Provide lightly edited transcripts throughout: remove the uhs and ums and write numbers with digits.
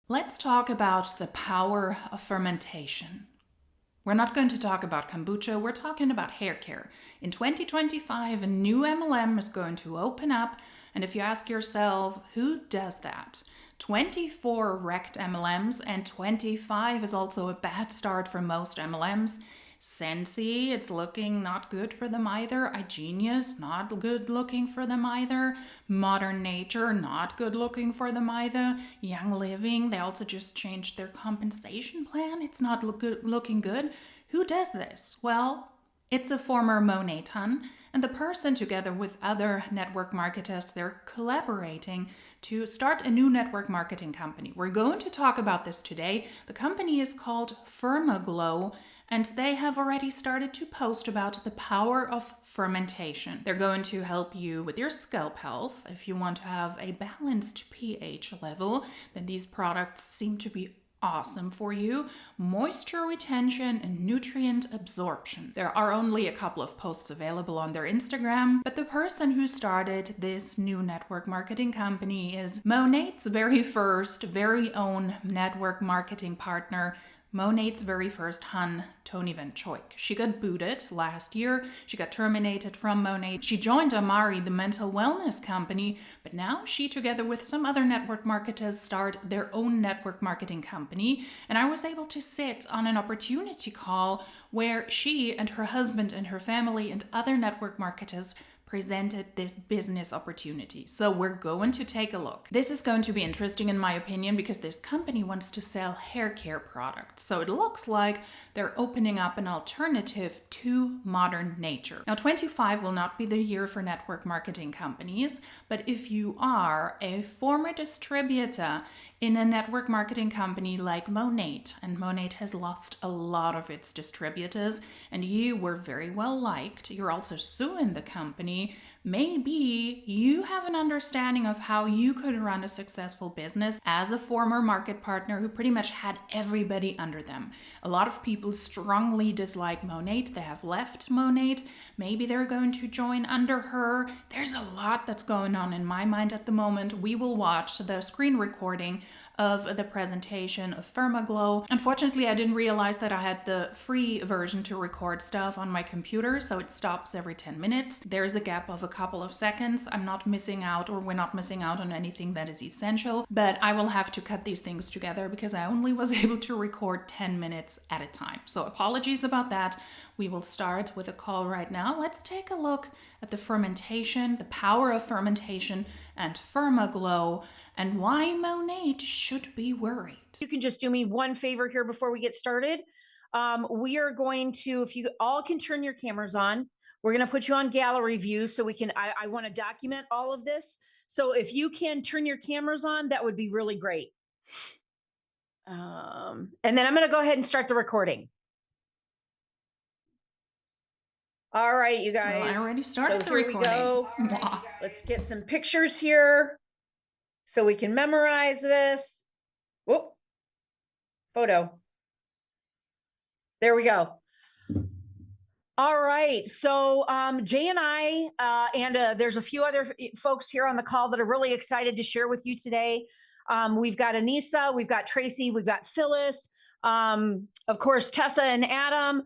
Let's talk about the power of fermentation. We're not going to talk about kombucha, we're talking about hair care. In 2025, a new MLM is going to open up, and if you ask yourself, who does that? 24 wrecked MLMs, and 25 is also a bad start for most MLMs. Sensi, it's looking not good for them either. iGenius, not good looking for them either. Modern Nature, not good looking for them either. Young Living, they also just changed their compensation plan. It's not looking good. Who does this? Well, it's a former Monat ton, and the person, together with other network marketers, they're collaborating to start a new network marketing company. We're going to talk about this today. The company is called Fermaglo, and they have already started to post about the power of fermentation. They're going to help you with your scalp health. If you want to have a balanced pH level, then these products seem to be awesome for you. Moisture retention and nutrient absorption. There are only a couple of posts available on their Instagram, but the person who started this new network marketing company is Monat's very first, very own network marketing partner, Monat's very first Hun, Tony Van Choik. She got booted last year. She got terminated from Monat. She joined Amari, the mental wellness company, but now she, together with some other network marketers, start their own network marketing company. And I was able to sit on an opportunity call where she and her husband and her family and other network marketers presented this business opportunity. So we're going to take a look. This is going to be interesting in my opinion because this company wants to sell hair care products. So it looks like they're opening up an alternative to Modern Nature. Now 25 will not be the year for network marketing companies, but if you are a former distributor in a network marketing company like Monat, and Monat has lost a lot of its distributors, and you were very well liked, you're also suing the company, maybe you have an understanding of how you could run a successful business as a former market partner who pretty much had everybody under them. A lot of people strongly dislike Monat. They have left Monat. Maybe they're going to join under her. There's a lot that's going on in my mind at the moment. We will watch the screen recording of the presentation of Fermaglo. Unfortunately, I didn't realize that I had the free version to record stuff on my computer, so it stops every 10 minutes. There's a gap of a couple of seconds. I'm not missing out, or we're not missing out on anything that is essential, but I will have to cut these things together because I only was able to record 10 minutes at a time. So apologies about that. We will start with a call right now. Let's take a look at the fermentation, the power of fermentation, and Fermaglo, and why Monat should be worried. You can just do me one favor here before we get started. We are going to, if you all can turn your cameras on, we're going to put you on gallery view so we can, I want to document all of this. So if you can turn your cameras on, that would be really great. And then I'm going to go ahead and start the recording. All right, you guys. Well, I already started the recording. We go. Let's get some pictures here so we can memorize this. Whoop. Photo. There we go. All right. So Jay and I, and there's a few other folks here on the call that are really excited to share with you today. We've got Anissa, we've got Tracy, we've got Phyllis, of course, Tessa and Adam.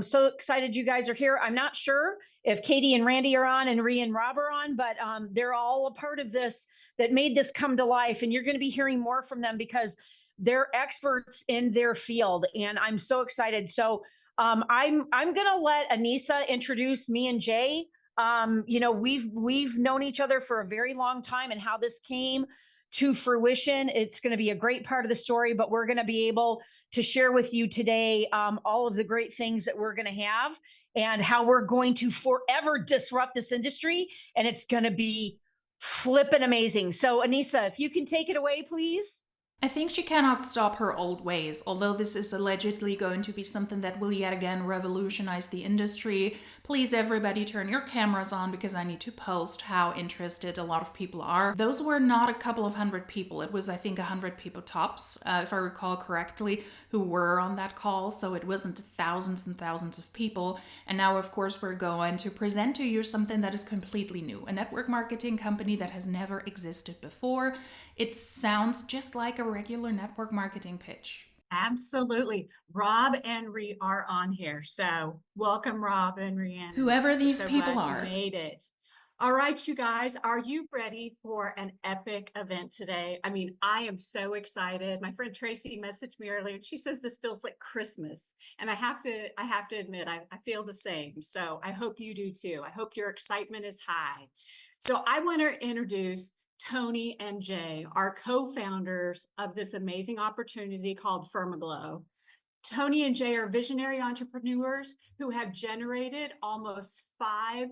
So excited you guys are here. I'm not sure if Katie and Randy are on and Rhea and Rob are on, but they're all a part of this that made this come to life. And you're going to be hearing more from them because they're experts in their field. And I'm so excited. So I'm going to let Anissa introduce me and Jay. You know, we've known each other for a very long time, and how this came to fruition. It's going to be a great part of the story, but we're going to be able to share with you today all of the great things that we're going to have and how we're going to forever disrupt this industry. And it's going to be flippin' amazing. So Anissa, if you can take it away, please. I think she cannot stop her old ways, although this is allegedly going to be something that will yet again revolutionize the industry. Please, everybody, turn your cameras on because I need to post how interested a lot of people are. Those were not a couple of hundred people. It was, I think, 100 people tops, if I recall correctly, who were on that call. So it wasn't thousands and thousands of people. And now, of course, we're going to present to you something that is completely new. A network marketing company that has never existed before. It sounds just like a regular network marketing pitch. Absolutely. Rob and Ree are on here. So welcome, Rob and Rhiannon. Whoever We're these so people glad you are. made it. All right, you guys, are you ready for an epic event today? I mean, I am so excited. My friend Tracy messaged me earlier and she says this feels like Christmas. And I have to admit, I feel the same. So I hope you do too. I hope your excitement is high. So I want to introduce Tony and Jay, our co-founders of this amazing opportunity called Fermaglo. Tony and Jay are visionary entrepreneurs who have generated almost $5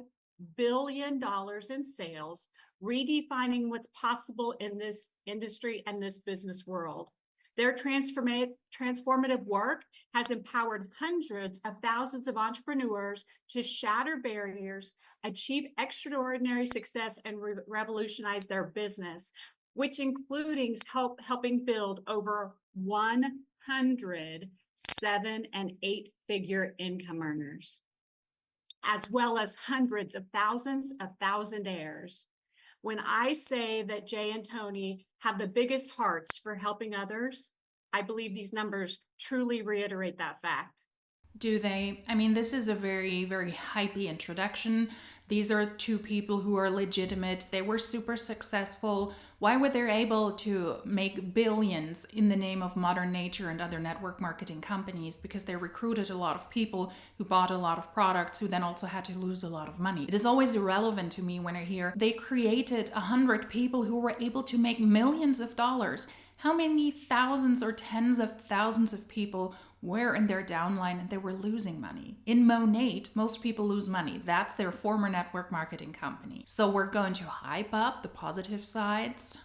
billion in sales, redefining what's possible in this industry and this business world. Their transformative work has empowered hundreds of thousands of entrepreneurs to shatter barriers, achieve extraordinary success, and revolutionize their business, which including helping build over 100 7- and 8-figure income earners, as well as hundreds of thousands of thousandaires. When I say that Jay and Tony have the biggest hearts for helping others, I believe these numbers truly reiterate that fact. Do they? I mean, this is a very, very hypey introduction. These are two people who are legitimate. They were super successful. Why were they able to make billions in the name of modern nature and other network marketing companies? Because they recruited a lot of people who bought a lot of products who then also had to lose a lot of money. It is always irrelevant to me when I hear they created 100 people who were able to make millions of dollars. How many thousands or tens of thousands of people were in their downline and they were losing money? In Monat, most people lose money. That's their former network marketing company. So we're going to hype up the positive sides.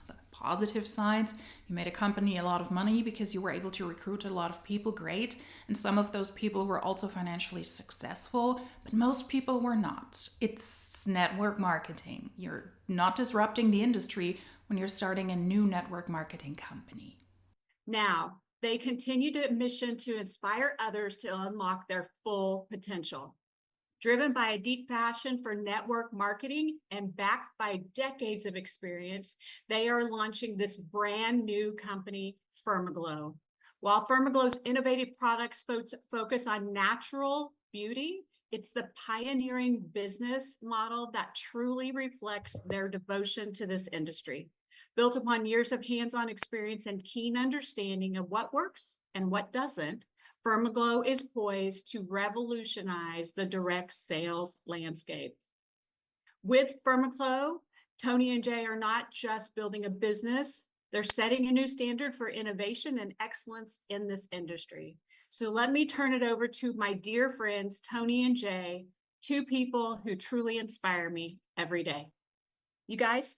You made a company a lot of money because you were able to recruit a lot of people, great. And some of those people were also financially successful, but most people were not. It's network marketing. You're not disrupting the industry when you're starting a new network marketing company. Now, they continue to mission to inspire others to unlock their full potential. Driven by a deep passion for network marketing and backed by decades of experience, they are launching this brand new company, Fermaglo. While Fermaglo's innovative products focus on natural beauty, it's the pioneering business model that truly reflects their devotion to this industry. Built upon years of hands-on experience and keen understanding of what works and what doesn't, Fermaglo is poised to revolutionize the direct sales landscape. With Fermaglo, Tony and Jay are not just building a business, they're setting a new standard for innovation and excellence in this industry. So let me turn it over to my dear friends, Tony and Jay, two people who truly inspire me every day. You guys?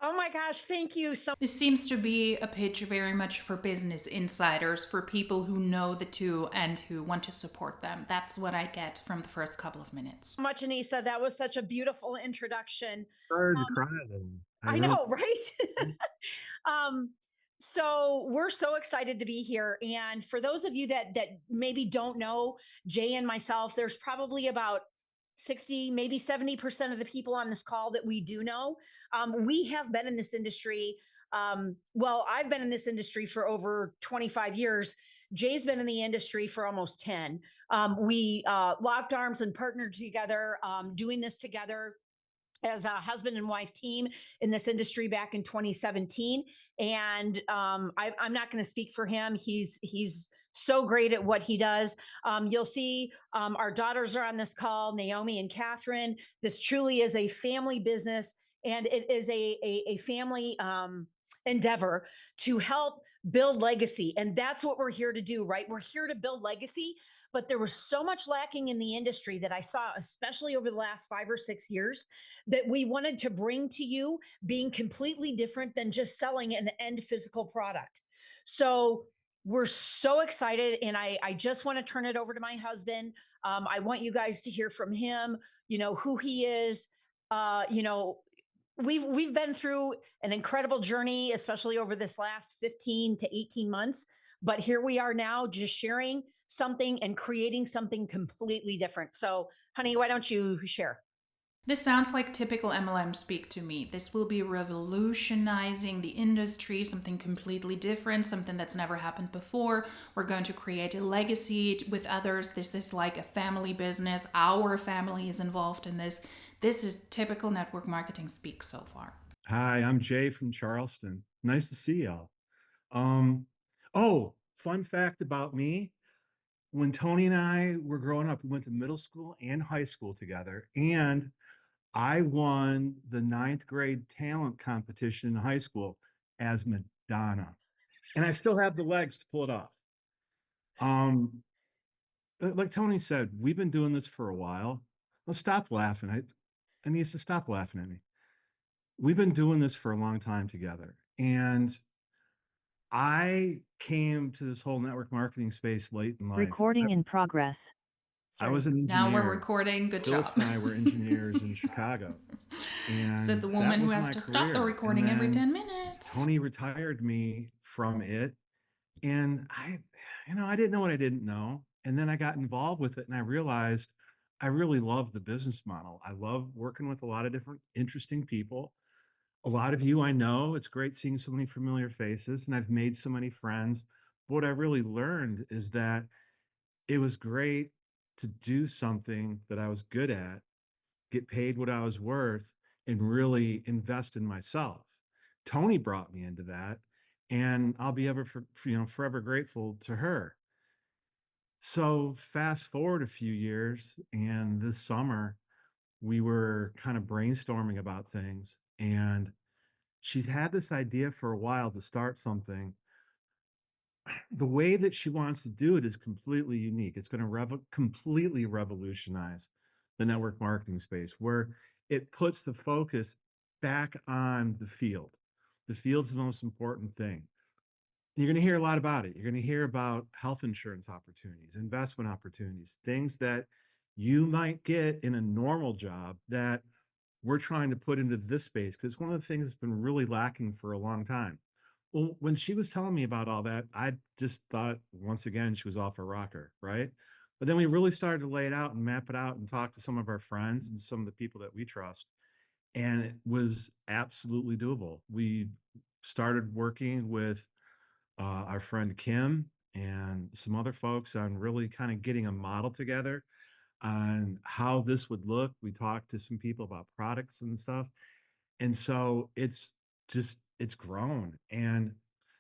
Oh my gosh, thank you so This seems to be a pitch very much for business insiders, for people who know the two and who want to support them. That's what I get from the first couple of minutes. much, Anissa. That was such a beautiful introduction. Started to cry then. I know, right? um, so we're so excited to be here. And for those of you that maybe don't know Jay and myself, there's probably about 60, maybe 70% of the people on this call that we do know. We have been in this industry. Well, I've been in this industry for over 25 years. Jay's been in the industry for almost 10. We locked arms and partnered together, doing this together as a husband and wife team in this industry back in 2017. And I'm not going to speak for him. He's so great at what he does. You'll see our daughters are on this call, Naomi and Catherine. This truly is a family business, and it is a family endeavor to help build legacy. And that's what we're here to do, right? We're here to build legacy. But there was so much lacking in the industry that I saw, especially over the last 5 or 6 years, that we wanted to bring to you, being completely different than just selling an end physical product. So we're so excited. And I just want to turn it over to my husband. I want you guys to hear from him, who he is. We've been through an incredible journey, especially over this last 15 to 18 months. But here we are now, just sharing something and creating something completely different. So, honey, why don't you share? This sounds like typical MLM speak to me. This will be revolutionizing the industry, something completely different, something that's never happened before. We're going to create a legacy with others. This is like a family business. Our family is involved in this. This is typical network marketing speak so far. Hi, I'm Jay from Charleston. Nice to see y'all. Oh, fun fact about me. When Tony and I were growing up, we went to middle school and high school together, and I won the 9th grade talent competition in high school as Madonna. And I still have the legs to pull it off. Like Tony said, we've been doing this for a while. Let's stop laughing. I need to stop laughing at me. We've been doing this for a long time together. And I came to this whole network marketing space late in life. Recording in progress. I was an engineer. Now we're recording. Good Phyllis job. and I were engineers in Chicago. And Said the woman that who was has my to stop the career. recording And every then 10 minutes. Tony retired me from it. And I didn't know what I didn't know. And then I got involved with it and I realized I really love the business model. I love working with a lot of different interesting people. A lot of you I know. It's great seeing so many familiar faces, and I've made so many friends. But what I really learned is that it was great to do something that I was good at, get paid what I was worth, and really invest in myself. Tony brought me into that, and I'll be forever grateful to her. So fast forward a few years, and this summer we were kind of brainstorming about things, and she's had this idea for a while to start something. The way that she wants to do it is completely unique. It's going to completely revolutionize the network marketing space, where it puts the focus back on the field. The field's the most important thing. You're going to hear a lot about it. You're going to hear about health insurance opportunities, investment opportunities, things that you might get in a normal job that we're trying to put into this space, because it's one of the things that's been really lacking for a long time. Well, when she was telling me about all that, I just thought, once again, she was off a rocker, right? But then we really started to lay it out and map it out and talk to some of our friends and some of the people that we trust. And it was absolutely doable. We started working with our friend Kim and some other folks on really kind of getting a model together on how this would look. We talked to some people about products and stuff. And so it's grown. And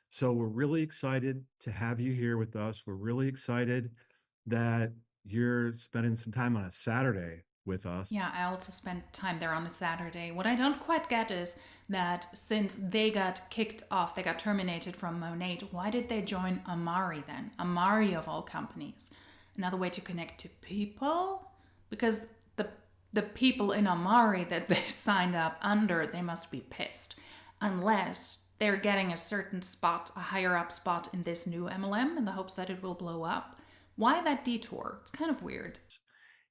so we're really excited to have you here with us. We're really excited that you're spending some time on a Saturday with us. Yeah, I also spent time there on a Saturday. What I don't quite get is that since they got kicked off, they got terminated from Monat, why did they join Amari then? Amari of all companies. Another way to connect to people? Because the people in Amari that they signed up under, they must be pissed. Unless they're getting a certain spot, a higher up spot in this new MLM in the hopes that it will blow up. Why that detour? It's kind of weird.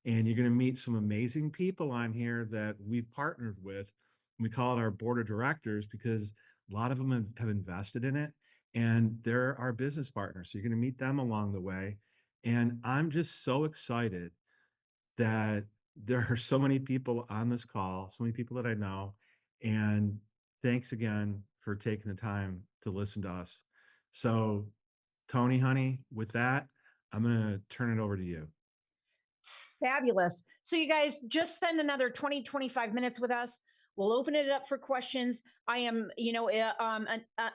And you're going to meet some amazing people on here that we've partnered with. We call it our board of directors because a lot of them have invested in it, and they're our business partners. So you're going to meet them along the way. And I'm just so excited that there are so many people on this call, so many people that I know. And thanks again for taking the time to listen to us. So, Tony, honey, with that, I'm going to turn it over to you. Fabulous. So you guys just spend another 20, 25 minutes with us. We'll open it up for questions. I am,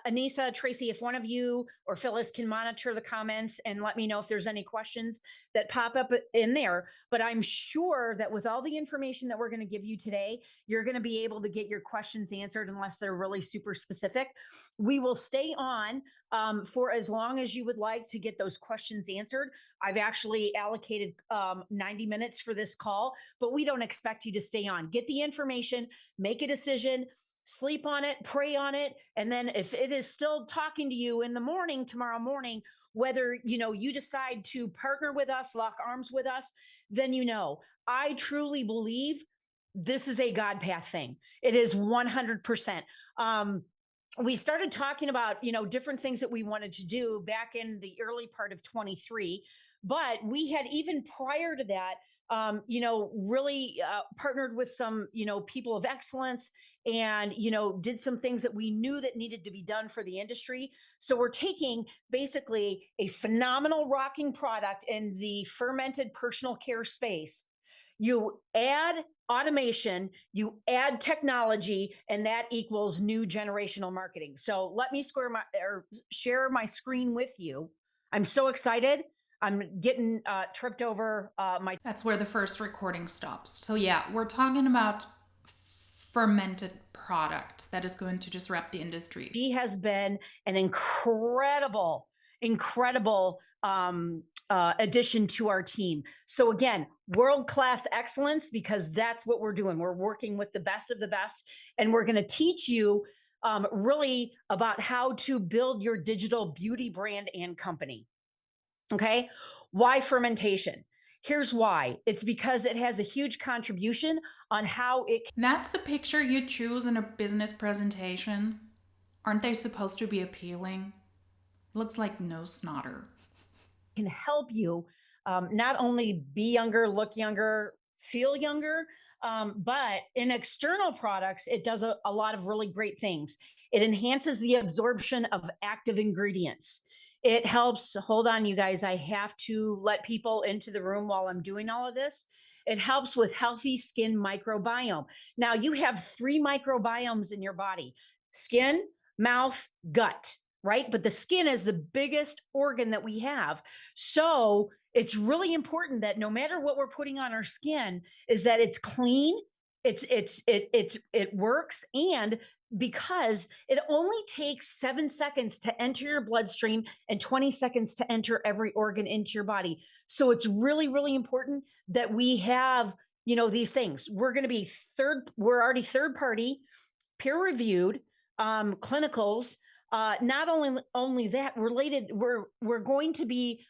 Anissa, Tracy, if one of you or Phyllis can monitor the comments and let me know if there's any questions that pop up in there. But I'm sure that with all the information that we're going to give you today, you're going to be able to get your questions answered unless they're really super specific. We will stay on for as long as you would like to get those questions answered. I've actually allocated 90 minutes for this call, but we don't expect you to stay on. Get the information, make a decision, sleep on it, pray on it. And then if it is still talking to you in the morning, tomorrow morning, whether you decide to partner with us, lock arms with us, then I truly believe this is a God path thing. It is 100%. We started talking about, different things that we wanted to do back in the early part of 23, but we had even prior to that, really partnered with some, people of excellence and, did some things that we knew that needed to be done for the industry. So we're taking basically a phenomenal rocking product in the fermented personal care space. You add automation, you add technology, and that equals new generational marketing. So let me share my screen with you. I'm so excited. I'm getting tripped over my. That's where the first recording stops. So yeah, we're talking about fermented product that is going to disrupt the industry. She has been an incredible addition to our team. So again, world-class excellence, because that's what we're doing. We're working with the best of the best, and we're going to teach you really about how to build your digital beauty brand and company. Okay. Why fermentation? Here's why. It's because it has a huge contribution on how it. That's the picture you choose in a business presentation. Aren't they supposed to be appealing? Looks like no snotter. Can help you not only be younger, look younger, feel younger, but in external products, it does a lot of really great things. It enhances the absorption of active ingredients. It helps, hold on, you guys, I have to let people into the room while I'm doing all of this. It helps with healthy skin microbiome. Now, you have 3 microbiomes in your body: skin, mouth, gut, right? But the skin is the biggest organ that we have. So it's really important that no matter what we're putting on our skin, is that it's clean, it works, and because it only takes 7 seconds to enter your bloodstream and 20 seconds to enter every organ into your body. So it's really, really important that we have, these things. We're already third party, peer reviewed, clinicals. Not only that, we're going to be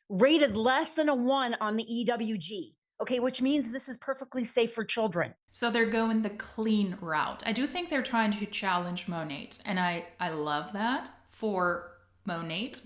rated less than a 1 on the EWG. Okay, which means this is perfectly safe for children. So they're going the clean route. I do think they're trying to challenge Monat, and I love that for Monat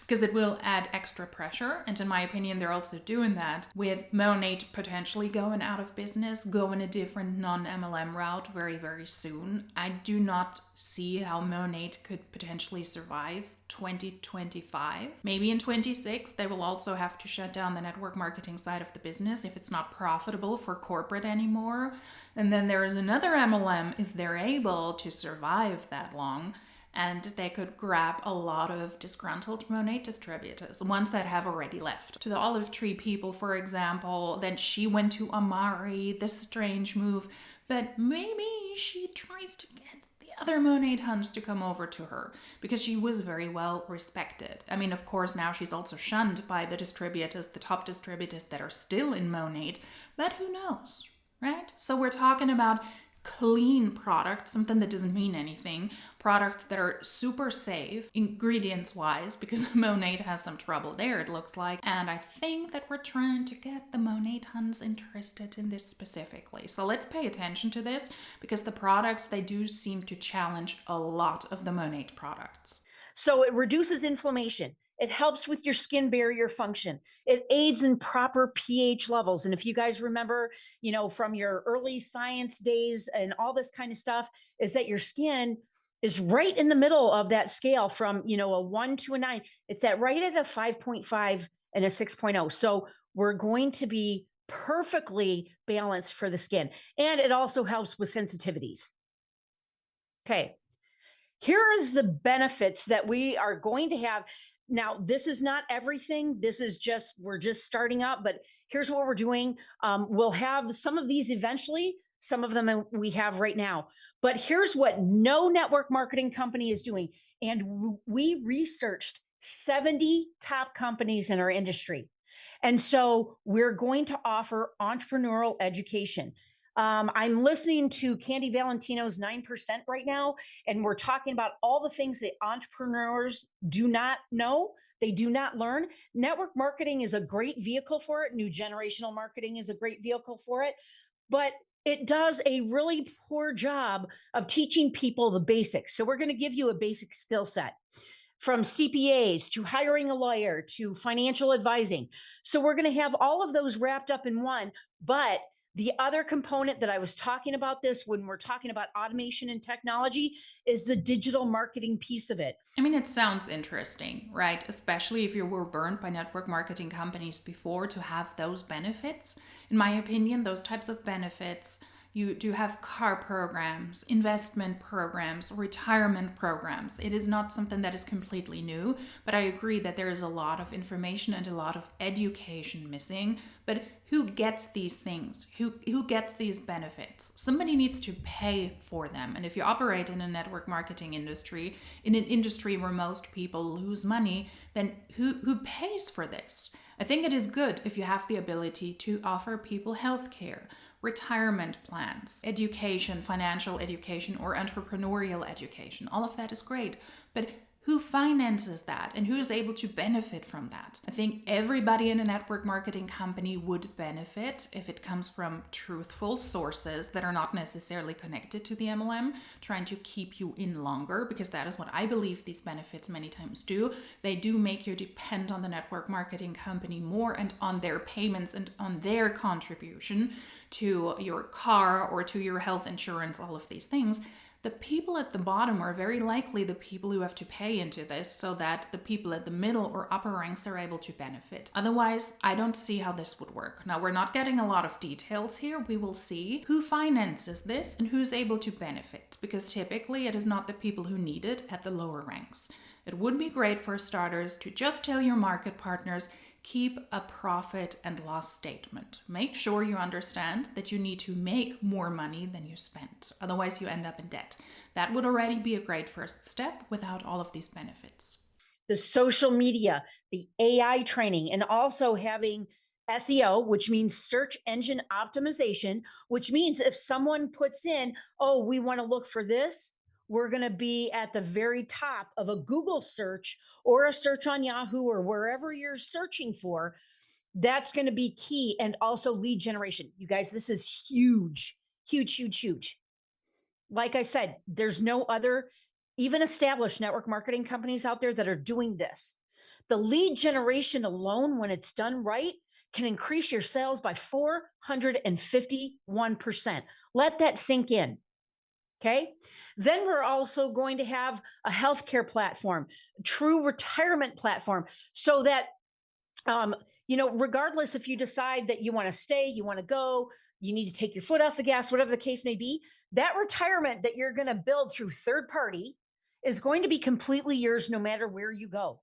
because it will add extra pressure. And in my opinion, they're also doing that with Monat potentially going out of business, going a different non-MLM route very, very soon. I do not see how Monat could potentially survive 2025. Maybe in 26, they will also have to shut down the network marketing side of the business if it's not profitable for corporate anymore. And then there is another MLM if they're able to survive that long. And they could grab a lot of disgruntled Monat distributors, ones that have already left. To the olive tree people, for example, then she went to Amari, this strange move, but maybe she tries to get the other Monat huns to come over to her because she was very well respected. I mean, of course, now she's also shunned by the distributors, the top distributors that are still in Monat, but who knows, right? So we're talking about clean products, something that doesn't mean anything, products that are super safe ingredients wise, because Monat has some trouble there, it looks like. And I think that we're trying to get the Monat huns interested in this specifically. So let's pay attention to this, because the products, they do seem to challenge a lot of the Monat products. So it reduces inflammation. It helps with your skin barrier function. It aids in proper pH levels. And if you guys remember, from your early science days and all this kind of stuff, is that your skin is right in the middle of that scale from, a 1 to a 9. It's right at a 5.5 and a 6.0. So we're going to be perfectly balanced for the skin. And it also helps with sensitivities. Okay. Here is the benefits that we are going to have. Now, this is not everything. This is we're just starting up, but here's what we're doing. We'll have some of these eventually. Some of them we have right now. But here's what no network marketing company is doing. And we researched 70 top companies in our industry. And so we're going to offer entrepreneurial education. I'm listening to Candy Valentino's 9% right now, and we're talking about all the things that entrepreneurs do not know, they do not learn. Network marketing is a great vehicle for it. New generational marketing is a great vehicle for it, but it does a really poor job of teaching people the basics. So we're going to give you a basic skill set. from CPAs to hiring a lawyer to financial advising. So we're going to have all of those wrapped up in one. But the other component that I was talking about this when we're talking about automation and technology is the digital marketing piece of it. I mean, it sounds interesting, right? Especially if you were burned by network marketing companies before to have those benefits. In my opinion, those types of benefits, you do have car programs, investment programs, retirement programs. It is not something that is completely new, but I agree that there is a lot of information and a lot of education missing. But who gets these things? Who gets these benefits? Somebody needs to pay for them. And if you operate in a network marketing industry, in an industry where most people lose money, then who pays for this? I think it is good if you have the ability to offer people healthcare, retirement plans, education, financial education, or entrepreneurial education. All of that is great. But who finances that and who is able to benefit from that? I think everybody in a network marketing company would benefit if it comes from truthful sources that are not necessarily connected to the MLM, trying to keep you in longer, because that is what I believe these benefits many times do. They do make you depend on the network marketing company more and on their payments and on their contribution to your car or to your health insurance, all of these things. The people at the bottom are very likely the people who have to pay into this so that the people at the middle or upper ranks are able to benefit. Otherwise, I don't see how this would work. Now, we're not getting a lot of details here. We will see who finances this and who's able to benefit, because typically it is not the people who need it at the lower ranks. It would be great for starters to just tell your market partners, keep a profit and loss statement. Make sure you understand that you need to make more money than you spent. Otherwise, you end up in debt. That would already be a great first step without all of these benefits. The social media, the AI training, and also having SEO, which means search engine optimization, which means if someone puts in, oh, we want to look for this, we're going to be at the very top of a Google search or a search on Yahoo or wherever you're searching for. That's going to be key. And also lead generation. You guys, this is huge, huge, huge, huge. Like I said, there's no other even established network marketing companies out there that are doing this. The lead generation alone, when it's done right, can increase your sales by 451%. Let that sink in. Okay. Then we're also going to have a healthcare platform, true retirement platform, so that, regardless if you decide that you want to stay, you want to go, you need to take your foot off the gas, whatever the case may be, that retirement that you're going to build through third party is going to be completely yours no matter where you go.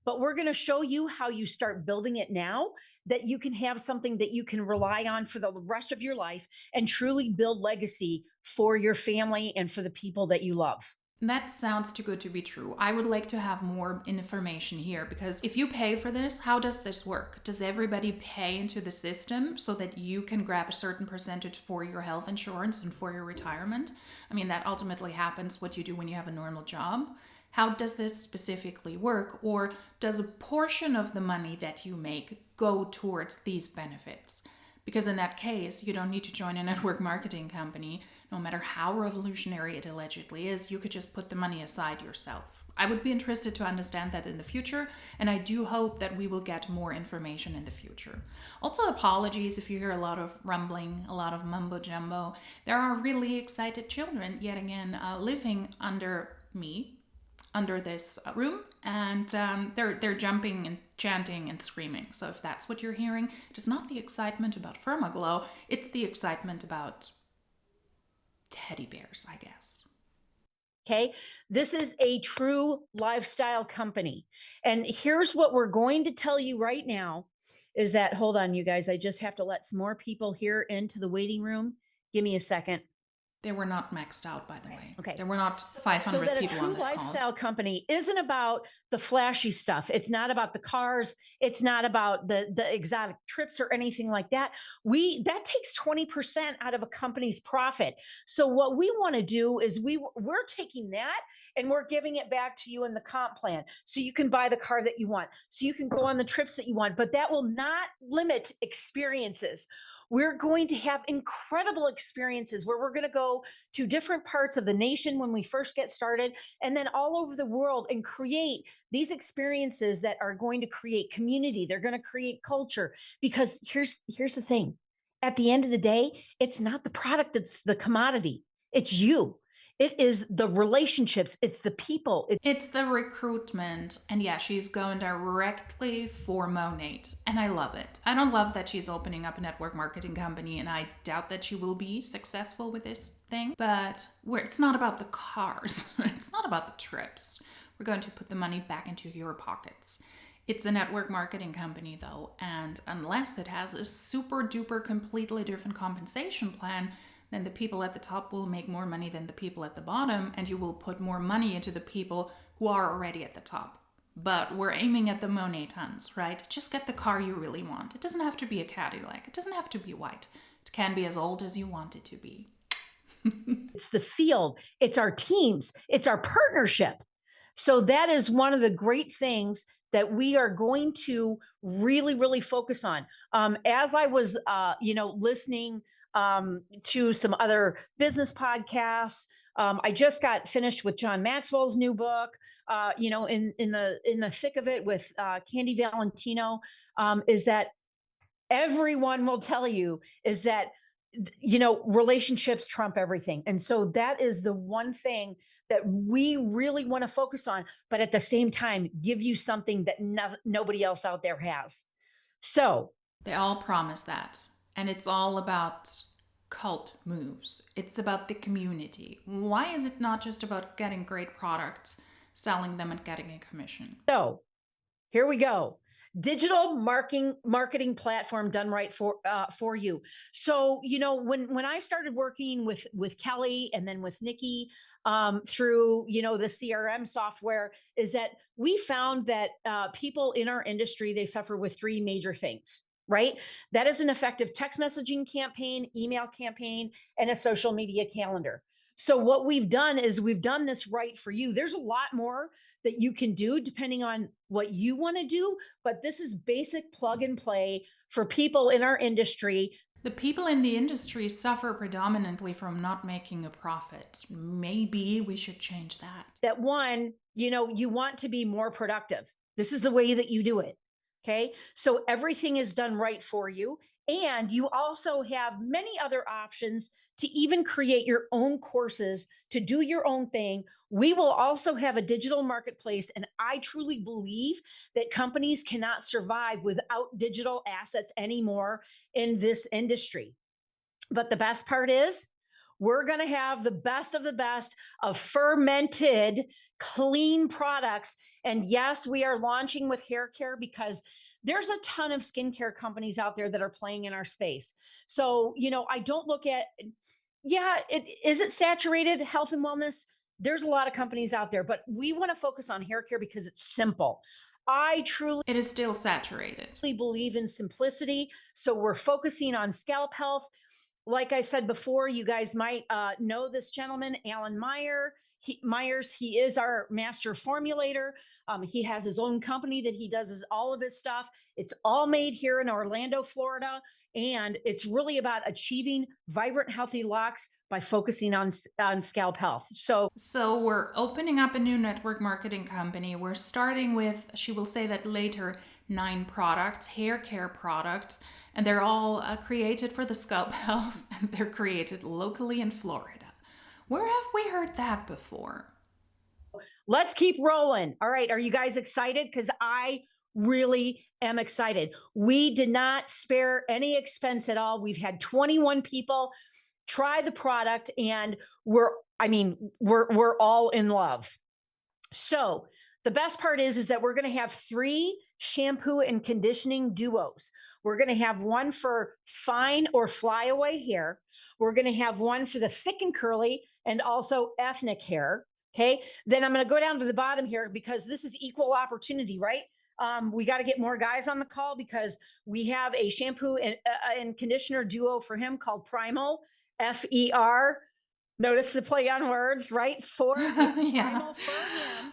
But we're going to show you how you start building it now, that you can have something that you can rely on for the rest of your life and truly build legacy for your family and for the people that you love. That sounds too good to be true. I would like to have more information here, because if you pay for this, how does this work? Does everybody pay into the system so that you can grab a certain percentage for your health insurance and for your retirement? I mean, that ultimately happens what you do when you have a normal job. How does this specifically work? Or does a portion of the money that you make go towards these benefits? Because in that case, you don't need to join a network marketing company. No matter how revolutionary it allegedly is, you could just put the money aside yourself. I would be interested to understand that in the future, and I do hope that we will get more information in the future. Also, apologies if you hear a lot of rumbling, a lot of mumbo jumbo. There are really excited children, yet again, living under me, under this room, and they're jumping and chanting and screaming. So if that's what you're hearing, it is not the excitement about Fermaglo, it's the excitement about teddy bears, I guess. Okay, this is a true lifestyle company. And here's what we're going to tell you right now is that, hold on, you guys, I just have to let some more people here into the waiting room. Give me a second. They were not maxed out, by the way. Okay. There were not 500 so that people a true on this lifestyle call. company isn't about the flashy stuff. It's not about the cars. It's not about the exotic trips or anything like that. That takes 20% out of a company's profit. So what we want to do is we're taking that and we're giving it back to you in the comp plan. So you can buy the car that you want. So you can go on the trips that you want, but that will not limit experiences. We're going to have incredible experiences where we're going to go to different parts of the nation when we first get started, and then all over the world, and create these experiences that are going to create community. They're going to create culture, because here's the thing. At the end of the day, it's not the product that's the commodity. It's you. It is the relationships. It's the people. It's the recruitment. And yeah, she's going directly for Monat. And I love it. I don't love that she's opening up a network marketing company, and I doubt that she will be successful with this thing. But it's not about the cars. It's not about the trips. We're going to put the money back into your pockets. It's a network marketing company though, and unless it has a super duper completely different compensation plan, then the people at the top will make more money than the people at the bottom, and you will put more money into the people who are already at the top. But we're aiming at the Monat tons, right? Just get the car you really want. It doesn't have to be a Cadillac. It doesn't have to be white. It can be as old as you want it to be. It's the field. It's our teams. It's our partnership. So that is one of the great things that we are going to really, really focus on. As I was, listening to some other business podcasts, I just got finished with John Maxwell's new book. In the thick of it with Candy Valentino, is that everyone will tell you is that relationships trump everything. And so that is the one thing that we really want to focus on, but at the same time, give you something that nobody else out there has. So they all promise that. And it's all about cult moves. It's about the community. Why is it not just about getting great products, selling them, and getting a commission? So here we go. Digital marketing platform done right for you. So, when I started working with Kelly and then with Nikki through, the CRM software, is that we found that people in our industry, they suffer with three major things, right? That is an effective text messaging campaign, email campaign, and a social media calendar. So what we've done is we've done this right for you. There's a lot more that you can do depending on what you want to do, but this is basic plug and play for people in our industry. The people in the industry suffer predominantly from not making a profit. Maybe we should change that. That one, you want to be more productive. This is the way that you do it. Okay. So everything is done right for you. And you also have many other options to even create your own courses, to do your own thing. We will also have a digital marketplace. And I truly believe that companies cannot survive without digital assets anymore in this industry. But the best part is we're going to have the best of fermented, clean products. And yes, we are launching with hair care because there's a ton of skincare companies out there that are playing in our space. So, I don't look at, is it saturated health and wellness? There's a lot of companies out there, but we want to focus on hair care because it's simple. It is still saturated. Believe in simplicity. So we're focusing on scalp health. Like I said before, you guys might know this gentleman, Alan Myers. He is our master formulator. He has his own company that he does all of his stuff. It's all made here in Orlando, Florida. And it's really about achieving vibrant, healthy locks by focusing on scalp health. So we're opening up a new network marketing company. We're starting with, she will say that later, 9 products, hair care products, and they're all created for the scalp health, and they're created locally in Florida. Where have we heard that before? Let's keep rolling. All right. Are you guys excited? Because I really am excited. We did not spare any expense at all. We've had 21 people try the product, and we're all in love. So the best part is that we're going to have 3 shampoo and conditioning duos. We're going to have one for fine or flyaway hair. We're going to have one for the thick and curly and also ethnic hair. Okay. Then I'm going to go down to the bottom here because this is equal opportunity, right? We got to get more guys on the call because we have a shampoo and conditioner duo for him called Primal, F-E-R. Notice the play on words, right? For yeah. Primal for him.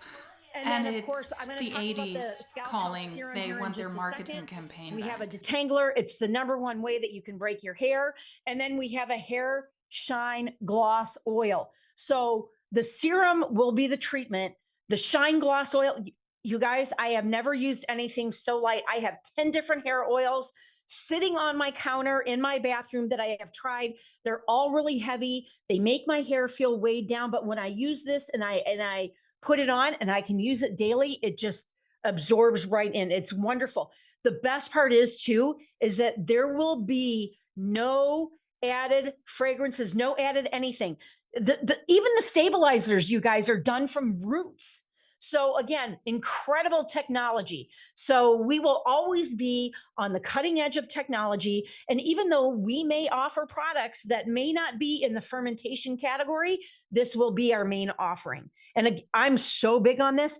And then of course, I'm it's going to the talk about the 80s scalp health calling. serum They here in want their just a marketing second. campaign We have a back. detangler. It's the #1 way that you can break your hair. And then we have a hair shine gloss oil. So the serum will be the treatment. The shine gloss oil, you guys, I have never used anything so light. I have 10 different hair oils sitting on my counter in my bathroom that I have tried. They're all really heavy. They make my hair feel weighed down. But when I use this and I put it on and I can use it daily, it just absorbs right in. It's wonderful. The best part is that there will be no added fragrances, no added anything. Even the stabilizers, you guys, are done from roots. So again, incredible technology. So we will always be on the cutting edge of technology. And even though we may offer products that may not be in the fermentation category, this will be our main offering. And I'm so big on this.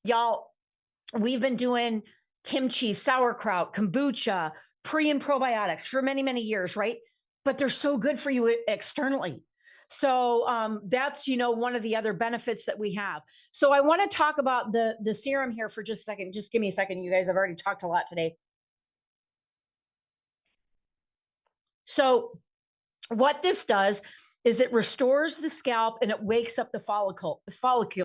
Y'all, we've been doing kimchi, sauerkraut, kombucha, pre and probiotics for many, many years, right? But they're so good for you externally. So that's, one of the other benefits that we have. So I want to talk about the serum here for just a second. Just give me a second. You guys have already talked a lot today. So what this does is it restores the scalp and it wakes up the follicle.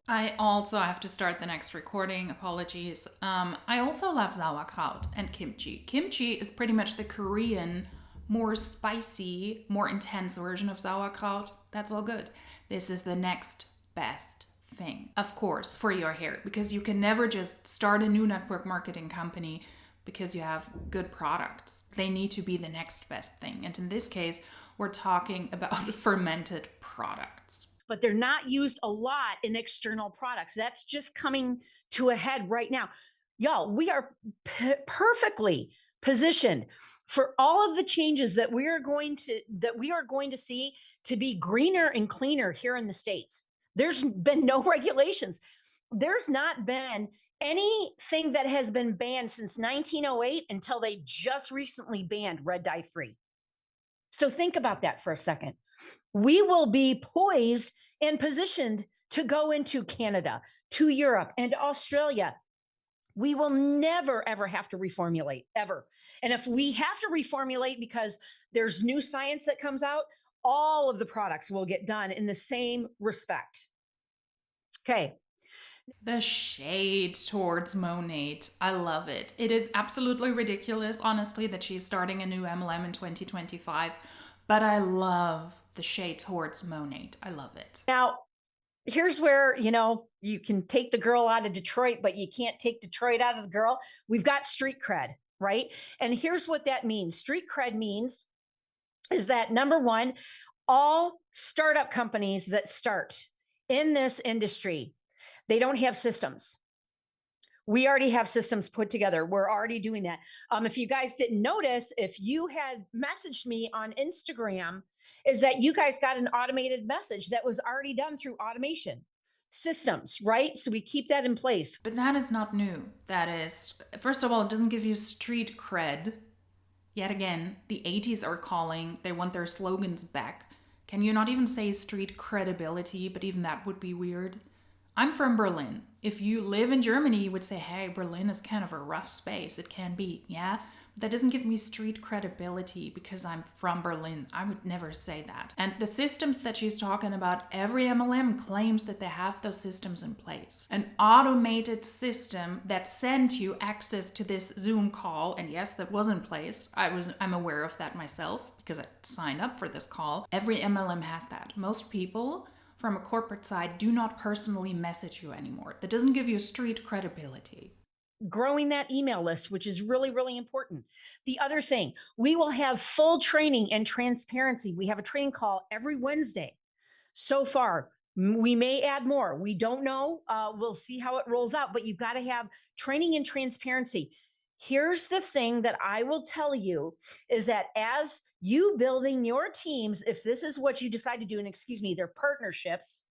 I also have to start the next recording. Apologies. I also love sauerkraut and kimchi. Kimchi is pretty much the Korean, more spicy, more intense version of sauerkraut. That's all good. This is the next best thing, of course, for your hair, because you can never just start a new network marketing company because you have good products. They need to be the next best thing. And in this case, we're talking about fermented products. But they're not used a lot in external products. That's just coming to a head right now. Y'all, we are perfectly positioned for all of the changes that we are going to see to be greener and cleaner here in the States. There's been no regulations. There's not been anything that has been banned since 1908 until they just recently banned red dye 3. So think about that for a second. We will be poised and positioned to go into Canada, to Europe, and Australia. We will never, ever have to reformulate, ever. And if we have to reformulate because there's new science that comes out, all of the products will get done in the same respect. Okay. The shade towards Monat, I love it. It is absolutely ridiculous, honestly, that she's starting a new MLM in 2025, but I love the shade towards Monat. I love it. Now, here's where, you can take the girl out of Detroit, but you can't take Detroit out of the girl. We've got street cred, right? And here's what that means. Street cred means is that, number one, all startup companies that start in this industry, they don't have systems. We already have systems put together. We're already doing that. If you guys didn't notice, if you had messaged me on Instagram, is that you guys got an automated message that was already done through automation systems, right? So we keep that in place. But that is not new. That is, first of all, it doesn't give you street cred. Yet again, the 80s are calling. They want their slogans back. Can you not even say street credibility? But even that would be weird. I'm from Berlin. If you live in Germany, you would say, hey, Berlin is kind of a rough space. It can be, yeah? But that doesn't give me street credibility because I'm from Berlin. I would never say that. And the systems that she's talking about, every MLM claims that they have those systems in place. An automated system that sent you access to this Zoom call, and yes, that was in place. I'm aware of that myself because I signed up for this call. Every MLM has that. Most people from a corporate side do not personally message you anymore. That doesn't give you street credibility. Growing that email list, which is really, really important. The other thing, we will have full training and transparency. We have a training call every Wednesday. So far, we may add more. We don't know. We'll see how it rolls out, but you've got to have training and transparency. Here's the thing that I will tell you is that as you building your teams, if this is what you decide to do, and excuse me, they're partnerships,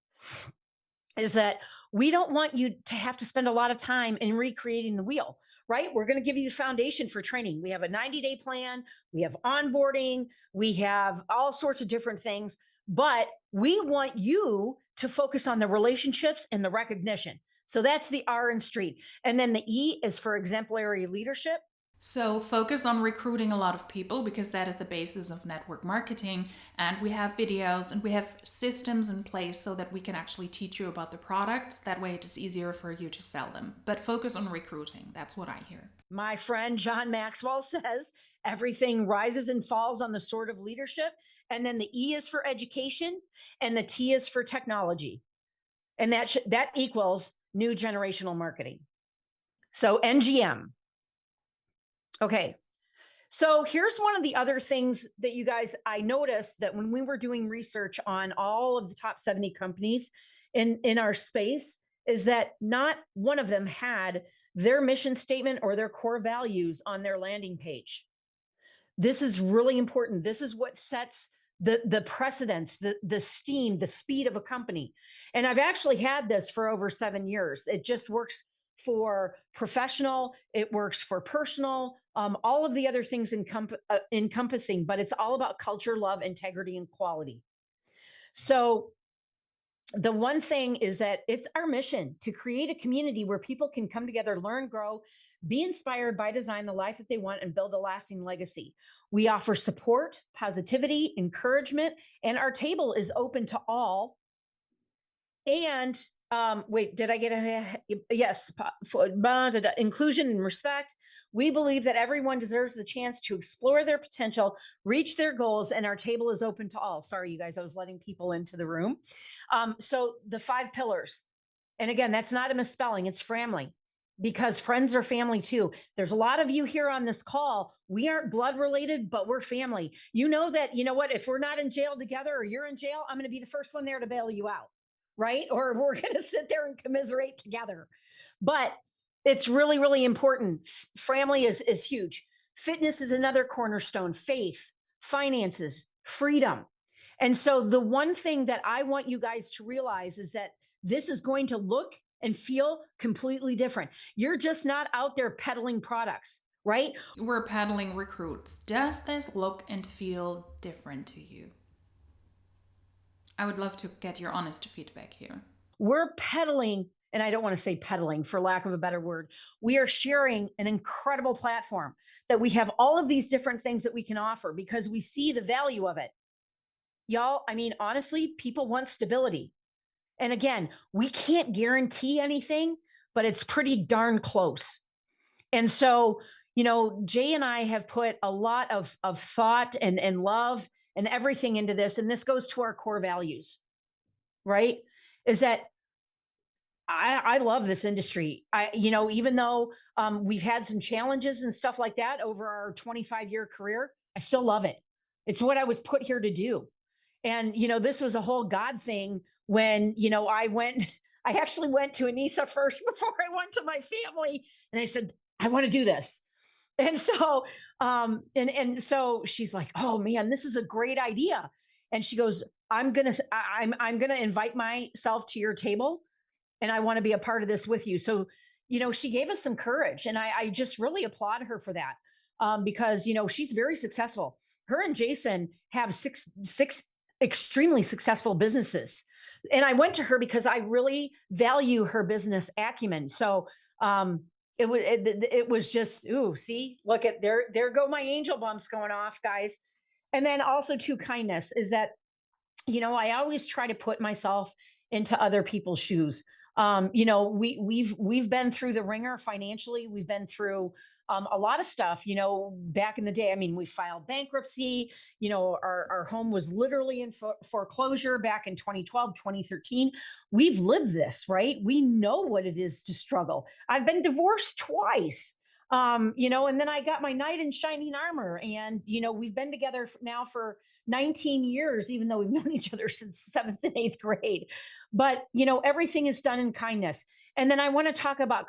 is that we don't want you to have to spend a lot of time in recreating the wheel, right? We're going to give you the foundation for training. We have a 90-day plan. We have onboarding. We have all sorts of different things, but we want you to focus on the relationships and the recognition. So that's the R in street. And then the E is for exemplary leadership. So focus on recruiting a lot of people because that is the basis of network marketing. And we have videos and we have systems in place so that we can actually teach you about the products. That way it is easier for you to sell them. But focus on recruiting. That's what I hear. My friend John Maxwell says everything rises and falls on the sword of leadership. And then the E is for education and the T is for technology. And that equals new generational marketing. So NGM. Okay. So here's one of the other things that you guys, I noticed that when we were doing research on all of the top 70 companies in our space, is that not one of them had their mission statement or their core values on their landing page. This is really important. This is what sets the precedence, the steam, the speed of a company. And I've actually had this for over 7 years. It just works for professional, it works for personal, all of the other things encompassing, but it's all about culture, love, integrity, and quality. So the one thing is that it's our mission to create a community where people can come together, learn, grow, be inspired by design the life that they want, and build a lasting legacy. We offer support, positivity, encouragement, and our table is open to all. And wait, did I get a yes? Inclusion and respect. We believe that everyone deserves the chance to explore their potential, reach their goals, and our table is open to all. Sorry, you guys, I was letting people into the room. So the 5 pillars, and again, that's not a misspelling, it's family, because friends are family too. There's a lot of you here on this call. We aren't blood related, but we're family. You know that, you know what, if we're not in jail together or you're in jail, I'm going to be the first one there to bail you out. Right? Or we're going to sit there and commiserate together. But it's really, really important. Family is huge. Fitness is another cornerstone, faith, finances, freedom. And so the one thing that I want you guys to realize is that this is going to look and feel completely different. You're just not out there peddling products, right? We're peddling recruits. Does this look and feel different to you? I would love to get your honest feedback here. We're peddling, and I don't want to say peddling for lack of a better word. We are sharing an incredible platform that we have all of these different things that we can offer because we see the value of it. Y'all, I mean, honestly, people want stability. And again, we can't guarantee anything, but it's pretty darn close. And so, you know, Jay and I have put a lot of thought and love and everything into this. And this goes to our core values, right? Is that I love this industry. You know, even though we've had some challenges and stuff like that over our 25-year career, I still love it. It's what I was put here to do. And, you know, this was a whole God thing when, you know, I actually went to Anissa first before I went to my family. And I said, I want to do this. And so, and so she's like, oh man, this is a great idea. And she goes, I'm going to invite myself to your table and I want to be a part of this with you. So, you know, she gave us some courage and I just really applaud her for that. Because, you know, she's very successful. Her and Jason have six extremely successful businesses. And I went to her because I really value her business acumen. So, it was just, ooh, see, look at there go my angel bumps going off, guys. And then also too, kindness is that, you know, I always try to put myself into other people's shoes. You know, we've been through the ringer financially. We've been through a lot of stuff, you know, back in the day. I mean, we filed bankruptcy, you know, our home was literally in foreclosure back in 2012, 2013. We've lived this, right? We know what it is to struggle. I've been divorced twice. You know, and then I got my knight in shining armor and, you know, we've been together now for 19 years, even though we've known each other since 7th and 8th grade. But, you know, everything is done in kindness. And then I want to talk about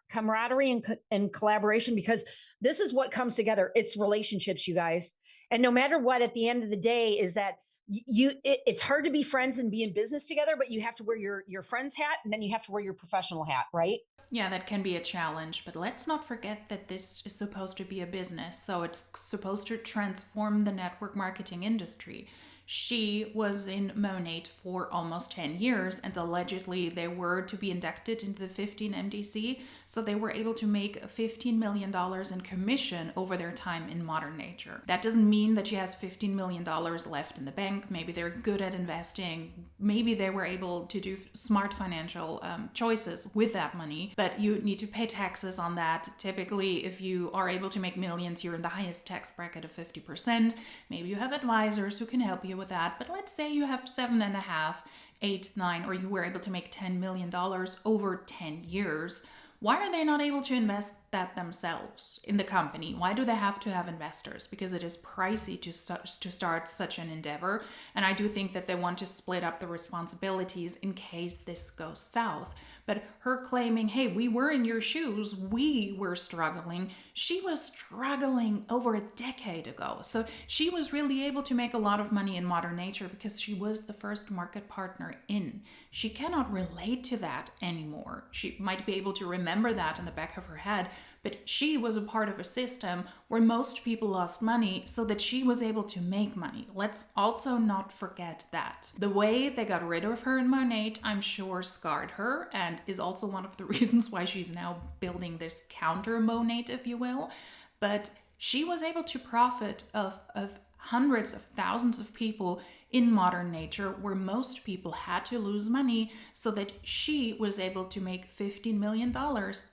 camaraderie and collaboration, because this is what comes together. It's relationships, you guys. And no matter what, at the end of the day is that it's hard to be friends and be in business together, but you have to wear your friend's hat and then you have to wear your professional hat, right? Yeah, that can be a challenge, but let's not forget that this is supposed to be a business. So it's supposed to transform the network marketing industry. She was in Monat for almost 10 years, and allegedly they were to be inducted into the 15 MDC, so they were able to make $15 million in commission over their time in Modern Nature. That doesn't mean that she has $15 million left in the bank. Maybe they're good at investing. Maybe they were able to do smart financial choices with that money, but you need to pay taxes on that. Typically, if you are able to make millions, you're in the highest tax bracket of 50%. Maybe you have advisors who can help you with that, but let's say you have 7.5, 8, 9, or you were able to make $10 million over 10 years. Why are they not able to invest that themselves in the company? Why do they have to have investors? Because it is pricey to start such an endeavor. And I do think that they want to split up the responsibilities in case this goes south. But her claiming, hey, we were in your shoes, we were struggling. She was struggling over a decade ago. So she was really able to make a lot of money in Modern Nature because she was the first market partner in. She cannot relate to that anymore. She might be able to remember that in the back of her head, but she was a part of a system where most people lost money so that she was able to make money. Let's also not forget that. The way they got rid of her in Monat, I'm sure, scarred her and is also one of the reasons why she's now building this counter Monat, if you will. But she was able to profit of hundreds of thousands of people in Modern Nature, where most people had to lose money, so that she was able to make $15 million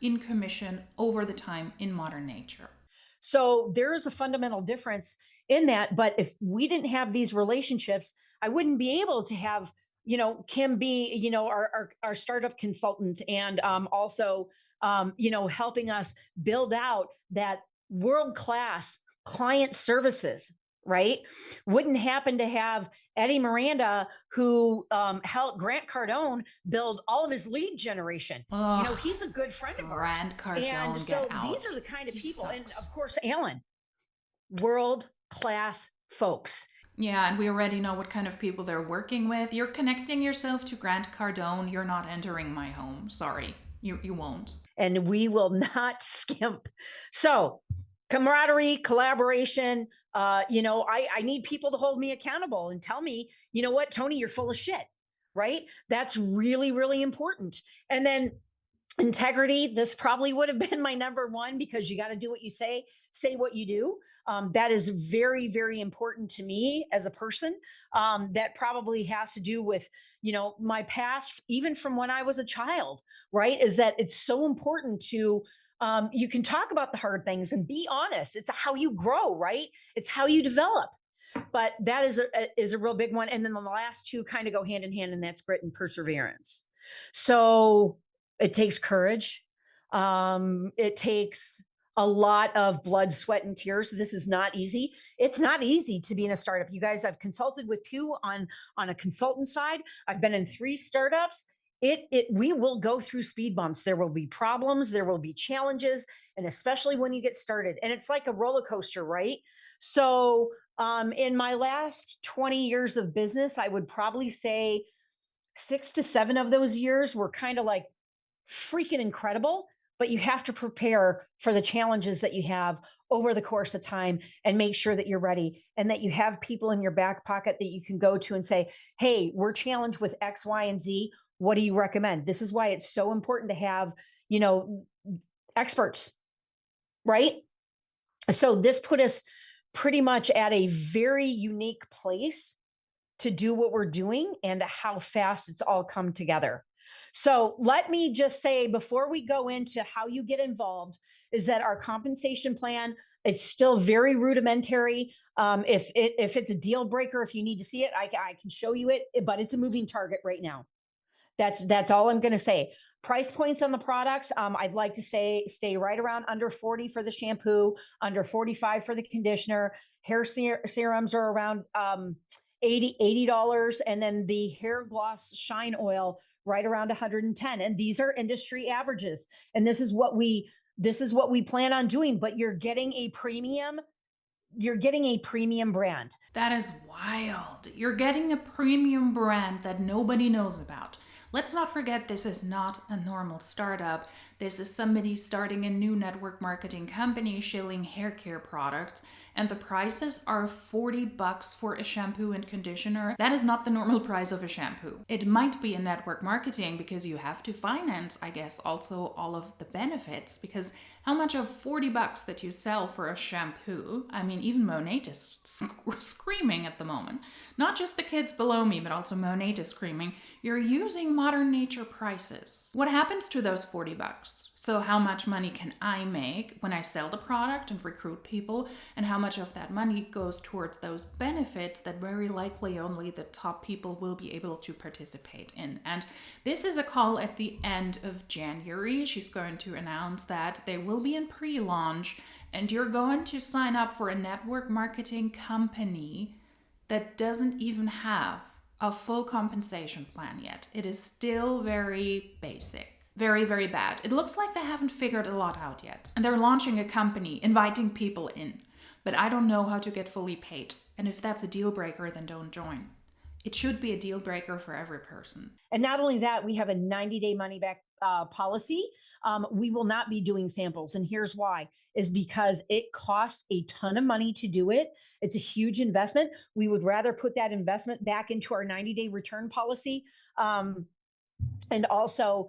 in commission over the time in Modern Nature. So there is a fundamental difference in that. But if we didn't have these relationships, I wouldn't be able to have, Kim be, our startup consultant, and also, helping us build out that world-class client services, right? Wouldn't happen to have Eddie Miranda, who helped Grant Cardone build all of his lead generation. Ugh, He's a good friend of ours. Grant Cardone, And so get out. these are the kind of He people. And sucks. of course, Alan, world-class folks. Yeah, and we already know what kind of people they're working with. You're connecting yourself to Grant Cardone. You're not entering my home. Sorry, you won't. And we will not skimp. So camaraderie, collaboration. I need people to hold me accountable and tell me, you know what, Tony, you're full of shit, right? That's really, really important. And then integrity. This probably would have been my number one, because you got to do what you say what you do. That is very, very important to me as a person. That probably has to do with, my past, even from when I was a child, right? Is that it's so important to, you can talk about the hard things and be honest. It's how you grow, right? It's how you develop. But that is a real big one. And then the last two kind of go hand in hand, and that's grit and perseverance. So it takes courage. It takes a lot of blood, sweat, and tears. This is not easy. It's not easy to be in a startup. You guys, I've consulted with 2 on a consultant side. I've been in 3 startups. We will go through speed bumps. There will be problems. There will be challenges, and especially when you get started. And it's like a roller coaster, right? So in my last 20 years of business, I would probably say 6 to 7 of those years were kind of like freaking incredible, but you have to prepare for the challenges that you have over the course of time and make sure that you're ready, and that you have people in your back pocket that you can go to and say, hey, we're challenged with X, Y, and Z. What do you recommend? This is why it's so important to have, experts, right? So this put us pretty much at a very unique place to do what we're doing, and how fast it's all come together. So let me just say, before we go into how you get involved, is that our compensation plan, it's still very rudimentary. If it's a deal breaker, if you need to see it, I can show you it, but it's a moving target right now. That's all I'm going to say. Price points on the products, I'd like to say stay right around under 40 for the shampoo, under 45 for the conditioner. Hair serums are around $80, and then the hair gloss shine oil right around 110. And these are industry averages. And this is what we plan on doing, but you're getting a premium brand. That is wild. You're getting a premium brand that nobody knows about. Let's not forget, this is not a normal startup. This is somebody starting a new network marketing company shilling hair care products. And the prices are $40 for a shampoo and conditioner. That is not the normal price of a shampoo. It might be in network marketing because you have to finance, I guess, also all of the benefits, because how much of $40 that you sell for a shampoo? I mean, even Monat is screaming at the moment. Not just the kids below me, but also Monat is screaming. You're using Modern Nature prices. What happens to those $40? So how much money can I make when I sell the product and recruit people? And how much of that money goes towards those benefits that very likely only the top people will be able to participate in? And this is a call at the end of January. She's going to announce that they will be in pre-launch, and you're going to sign up for a network marketing company that doesn't even have a full compensation plan yet. It is still very basic. Very, very bad. It looks like they haven't figured a lot out yet. And they're launching a company, inviting people in. But I don't know how to get fully paid. And if that's a deal breaker, then don't join. It should be a deal breaker for every person. And not only that, we have a 90-day money back policy. We will not be doing samples. And here's why, is because it costs a ton of money to do it. It's a huge investment. We would rather put that investment back into our 90-day return policy. And also,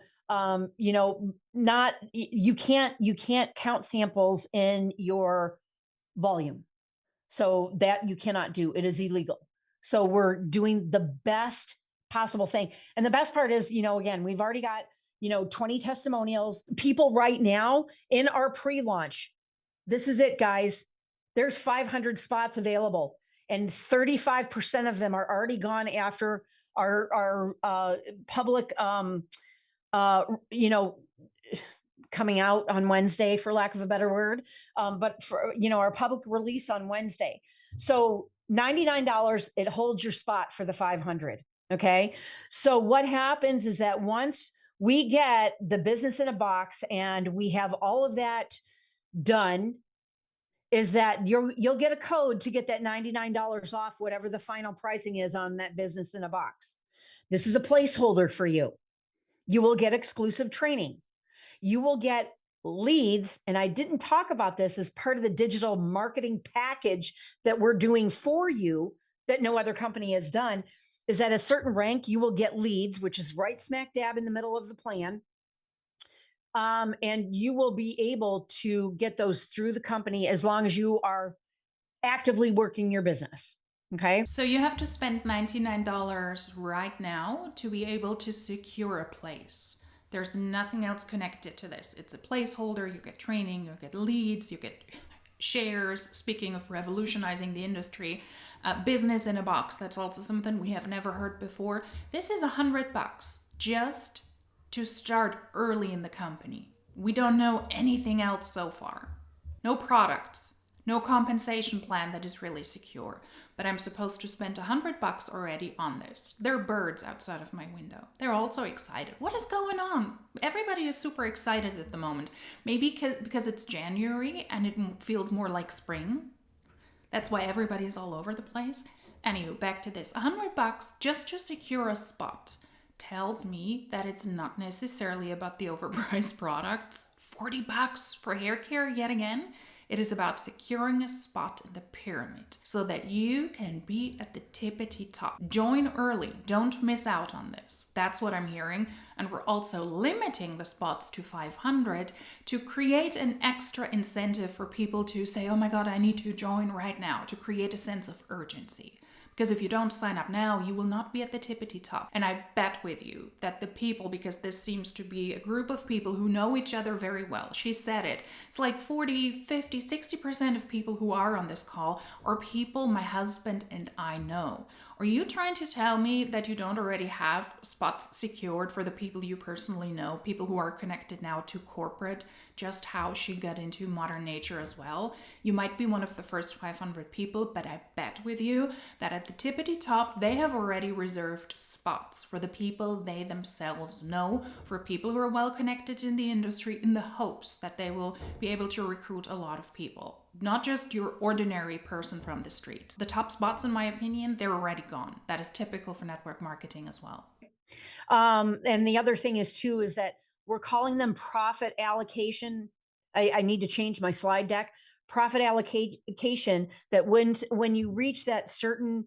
you can't count samples in your volume. So that you cannot do. It is illegal. So we're doing the best possible thing. And the best part is, again, we've already got, 20 testimonials, people right now in our pre-launch. This is it, guys. There's 500 spots available, and 35% of them are already gone after our public, coming out on Wednesday, for lack of a better word. But for, our public release on Wednesday. So $99, it holds your spot for the 500. Okay. So what happens is that once we get the business in a box and we have all of that done, is that you'll get a code to get that $99 off whatever the final pricing is on that business in a box. This is a placeholder for you. You will get exclusive training. You will get leads. And I didn't talk about this as part of the digital marketing package that we're doing for you that no other company has done, is at a certain rank, you will get leads, which is right smack dab in the middle of the plan. And you will be able to get those through the company as long as you are actively working your business. Okay. So you have to spend $99 right now to be able to secure a place. There's nothing else connected to this. It's a placeholder. You get training, you get leads, you get shares. Speaking of revolutionizing the industry, business in a box. That's also something we have never heard before. This is $100 just to start early in the company. We don't know anything else so far. No products, no compensation plan that is really secure. But I'm supposed to spend $100 already on this. There are birds outside of my window. They're also excited. What is going on? Everybody is super excited at the moment. Maybe because it's January and it feels more like spring. That's why everybody is all over the place. Anywho, back to this. $100 just to secure a spot tells me that it's not necessarily about the overpriced products. $40 for hair care yet again. It is about securing a spot in the pyramid so that you can be at the tippity top. Join early. Don't miss out on this. That's what I'm hearing. And we're also limiting the spots to 500 to create an extra incentive for people to say, oh my God, I need to join right now, to create a sense of urgency. Because if you don't sign up now, you will not be at the tippity top. And I bet with you that the people, because this seems to be a group of people who know each other very well. She said it. It's like 40, 50, 60% of people who are on this call are people my husband and I know. Are you trying to tell me that you don't already have spots secured for the people you personally know, people who are connected now to corporate, just how she got into Modern Nature as well? You might be one of the first 500 people, but I bet with you that at the tippity top, they have already reserved spots for the people they themselves know, for people who are well connected in the industry, in the hopes that they will be able to recruit a lot of people. Not just your ordinary person from the street. The top spots, in my opinion, they're already gone. That is typical for network marketing as well. And the other thing is too, is that we're calling them profit allocation. I need to change my slide deck. profit allocation that when you reach that certain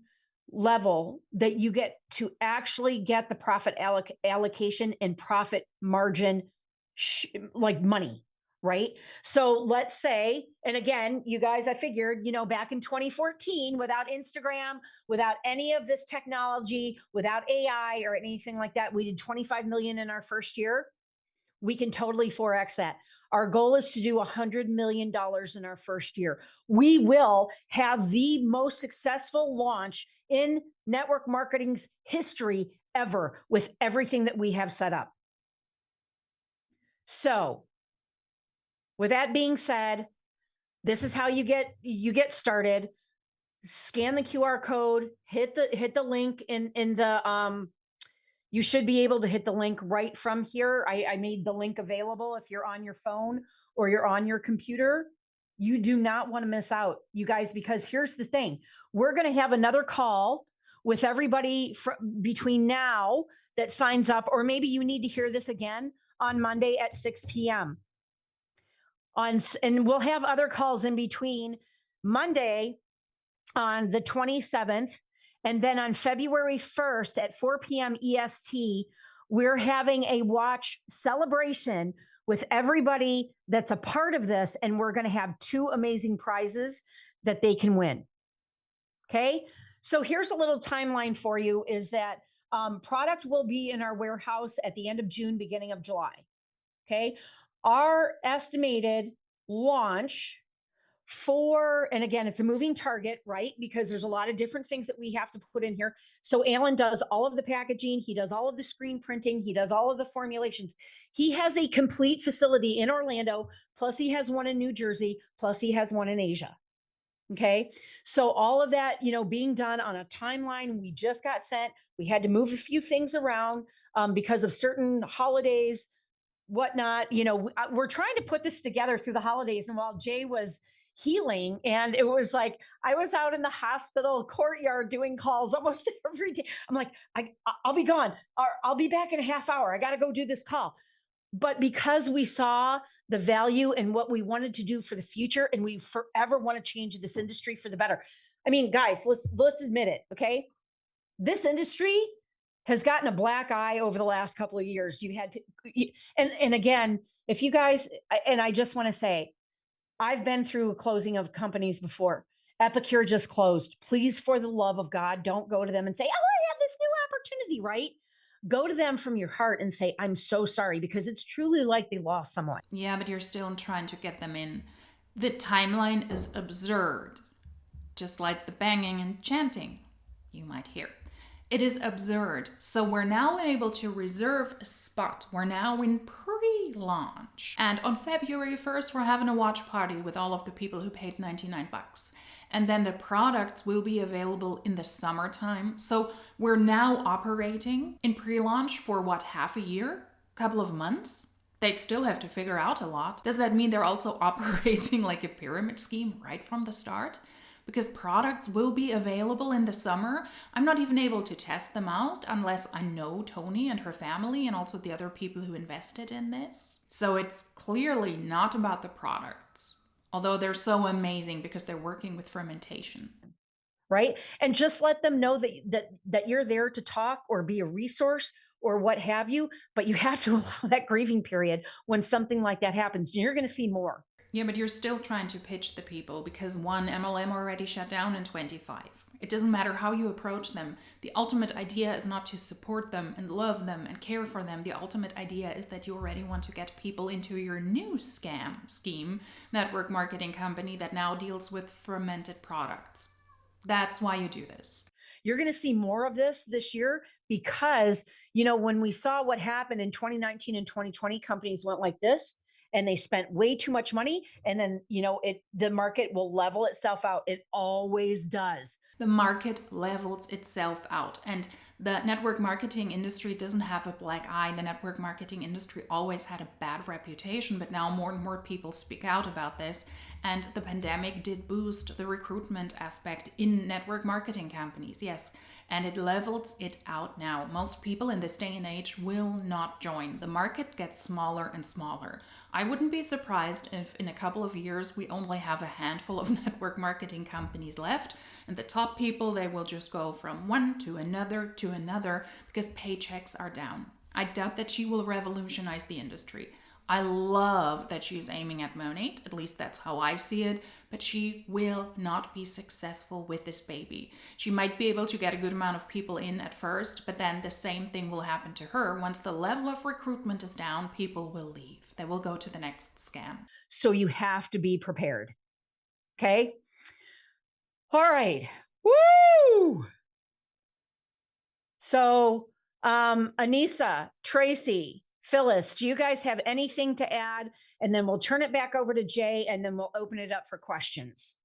level that you get to actually get the profit allocation and profit margin like money, right? So let's say, and again, you guys, I figured, you know, back in 2014, without Instagram, without any of this technology, without AI or anything like that, we did 25 million in our first year. We can totally 4X that. Our goal is to do $100 million in our first year. We will have the most successful launch in network marketing's history ever with everything that we have set up. So with that being said, this is how you get started. Scan the QR code, hit the link in the you should be able to hit the link right from here. I made the link available if you're on your phone or you're on your computer. You do not want to miss out, you guys, because here's the thing. We're going to have another call with everybody between now that signs up, or maybe you need to hear this again on Monday at 6 p.m. And we'll have other calls in between Monday on the 27th. And then on February 1st at 4 p.m. EST, we're having a watch celebration with everybody that's a part of this. And we're going to have 2 amazing prizes that they can win. Okay. So here's a little timeline for you is that product will be in our warehouse at the end of June, beginning of July. Okay. Our estimated launch and again, it's a moving target, right? Because there's a lot of different things that we have to put in here. So Alan does all of the packaging. He does all of the screen printing. He does all of the formulations. He has a complete facility in Orlando, plus he has one in New Jersey, plus he has one in Asia. Okay. So all of that, you know, being done on a timeline, we just got sent. We had to move a few things around because of certain holidays, whatnot. You know, we're trying to put this together through the holidays. And while Jay was healing, and it was like I was out in the hospital courtyard doing calls almost every day. I'm like, I'll be gone, or I'll be back in a half hour. I got to go do this call. But because we saw the value and what we wanted to do for the future, and we forever want to change this industry for the better. I mean, guys, let's admit it. Okay, this industry has gotten a black eye over the last couple of years. You had, and again, if you guys, and I just want to say, I've been through a closing of companies before. Epicure just closed. Please, for the love of God, don't go to them and say, oh, I have this new opportunity, right? Go to them from your heart and say, I'm so sorry, because it's truly like they lost someone. Yeah, but you're still trying to get them in. The timeline is absurd. Just like the banging and chanting you might hear. It is absurd. So we're now able to reserve a spot. We're now in pre-launch. And on February 1st, we're having a watch party with all of the people who paid $99. And then the products will be available in the summertime. So we're now operating in pre-launch for what, half a year? Couple of months? They'd still have to figure out a lot. Does that mean they're also operating like a pyramid scheme right from the start? Because products will be available in the summer. I'm not even able to test them out unless I know Tony and her family and also the other people who invested in this. So it's clearly not about the products, although they're so amazing because they're working with fermentation. Right? And just let them know that you're there to talk or be a resource or what have you, but you have to allow that grieving period when something like that happens. You're going to see more. Yeah, but you're still trying to pitch the people because one MLM already shut down in 25. It doesn't matter how you approach them. The ultimate idea is not to support them and love them and care for them. The ultimate idea is that you already want to get people into your new scheme, network marketing company that now deals with fermented products. That's why you do this. You're going to see more of this year because, you know, when we saw what happened in 2019 and 2020, companies went like this. And they spent way too much money. And then, you know, the market will level itself out. It always does. The market levels itself out. And the network marketing industry doesn't have a black eye. The network marketing industry always had a bad reputation, but now more and more people speak out about this. And the pandemic did boost the recruitment aspect in network marketing companies. Yes, and it levels it out now. Most people in this day and age will not join. The market gets smaller and smaller. I wouldn't be surprised if in a couple of years we only have a handful of network marketing companies left, and the top people, they will just go from one to another because paychecks are down. I doubt that she will revolutionize the industry. I love that she's aiming at Monat, at least that's how I see it, but she will not be successful with this baby. She might be able to get a good amount of people in at first, but then the same thing will happen to her. Once the level of recruitment is down, people will leave. They will go to the next scam. So you have to be prepared. Okay. All right. Woo! So, Anissa, Tracy, Phyllis, do you guys have anything to add? And then we'll turn it back over to Jay, and then we'll open it up for questions.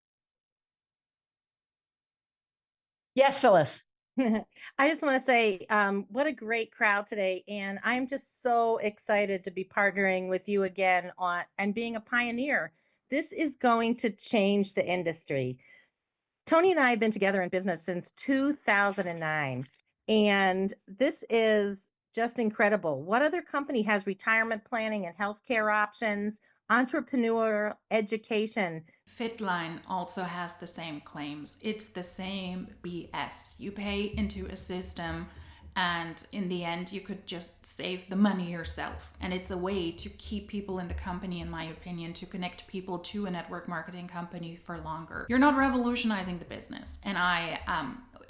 Yes, Phyllis. I just want to say, what a great crowd today. And I'm just so excited to be partnering with you again on and being a pioneer. This is going to change the industry. Tony and I have been together in business since 2009, and this is just incredible. What other company has retirement planning and healthcare options, entrepreneurial education? Fitline also has the same claims. It's the same BS. You pay into a system, and in the end, you could just save the money yourself. And it's a way to keep people in the company, in my opinion, to connect people to a network marketing company for longer. You're not revolutionizing the business. And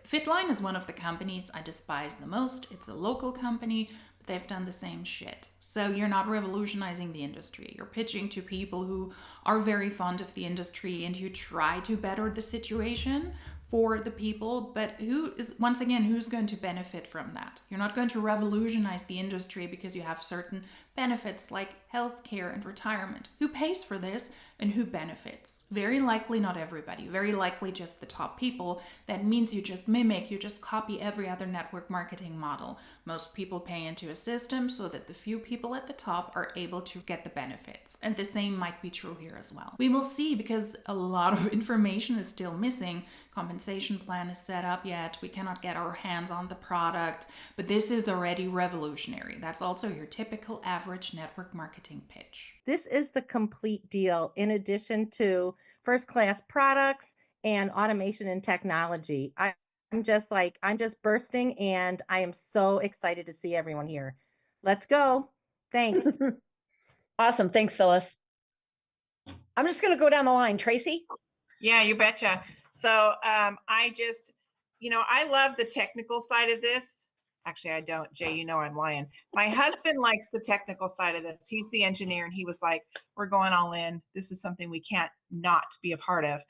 Fitline is one of the companies I despise the most. It's a local company, but they've done the same shit. So you're not revolutionizing the industry. You're pitching to people who are very fond of the industry, and you try to better the situation for the people, but who's going to benefit from that? You're not going to revolutionize the industry because you have certain benefits like healthcare and retirement. Who pays for this and who benefits? Very likely not everybody, very likely just the top people. That means you just mimic, you just copy every other network marketing model. Most people pay into a system so that the few people at the top are able to get the benefits. And the same might be true here as well. We will see, because a lot of information is still missing. Compensation plan is set up yet. We cannot get our hands on the product, but this is already revolutionary. That's also your typical average network marketing pitch. This is the complete deal, in addition to first-class products and automation and technology. I'm just bursting, and I am so excited to see everyone here. Let's go. Thanks. Awesome. Thanks, Phyllis. I'm just going to go down the line. Tracy? Yeah, you betcha. So I just, I love the technical side of this. Actually, I don't. Jay, I'm lying. My husband likes the technical side of this. He's the engineer, and he was like, we're going all in. This is something we can't not be a part of.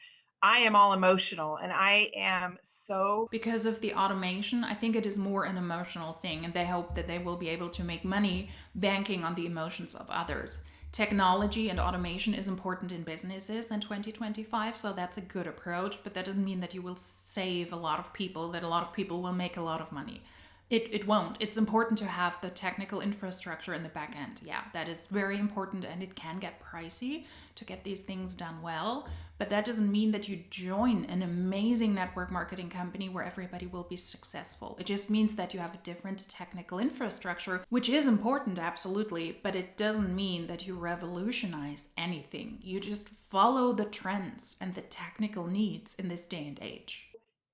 I am all emotional, and I am so... Because of the automation, I think it is more an emotional thing, and they hope that they will be able to make money banking on the emotions of others. Technology and automation is important in businesses in 2025, so that's a good approach, but that doesn't mean that you will save a lot of people, that a lot of people will make a lot of money. It won't. It's important to have the technical infrastructure in the back end. Yeah, that is very important, and it can get pricey to get these things done well, but that doesn't mean that you join an amazing network marketing company where everybody will be successful. It just means that you have a different technical infrastructure, which is important, absolutely, but it doesn't mean that you revolutionize anything. You just follow the trends and the technical needs in this day and age.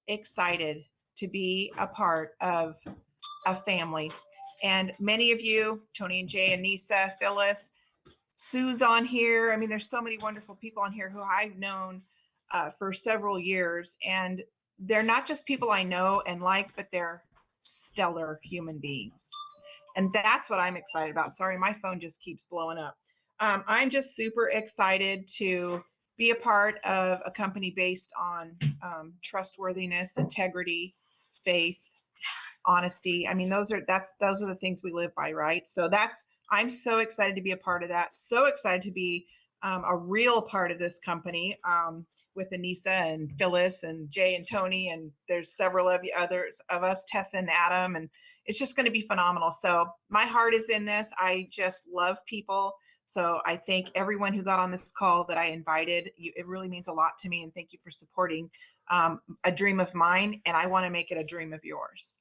Excited to be a part of a family. And many of you, Tony and Jay, Anissa, Phyllis, Sue's on here. I mean, there's so many wonderful people on here who I've known for several years. And they're not just people I know and like, but they're stellar human beings. And that's what I'm excited about. Sorry, my phone just keeps blowing up. I'm just super excited to be a part of a company based on trustworthiness, integrity, faith, honesty. I mean, those are the things we live by, right? So I'm so excited to be a part of that. So excited to be a real part of this company with Anissa and Phyllis and Jay and Tony, and there's several of you others of us, Tessa and Adam, and it's just going to be phenomenal. So my heart is in this. I just love people. So I thank everyone who got on this call that I invited. It really means a lot to me, and thank you for supporting a dream of mine, and I want to make it a dream of yours.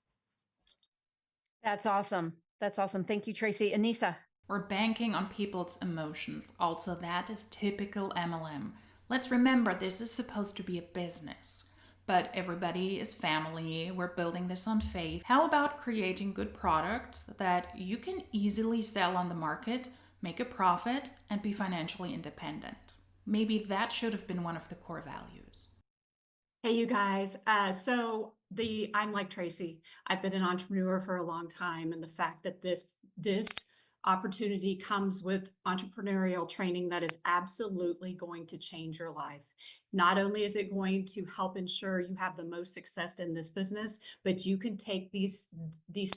That's awesome. That's awesome. Thank you, Tracy. Anissa. We're banking on people's emotions. Also, that is typical MLM. Let's remember this is supposed to be a business, but everybody is family. We're building this on faith. How about creating good products that you can easily sell on the market, make a profit, and be financially independent? Maybe that should have been one of the core values. Hey, you guys. I'm like Tracy. I've been an entrepreneur for a long time, and the fact that this opportunity comes with entrepreneurial training that is absolutely going to change your life. Not only is it going to help ensure you have the most success in this business, but you can take these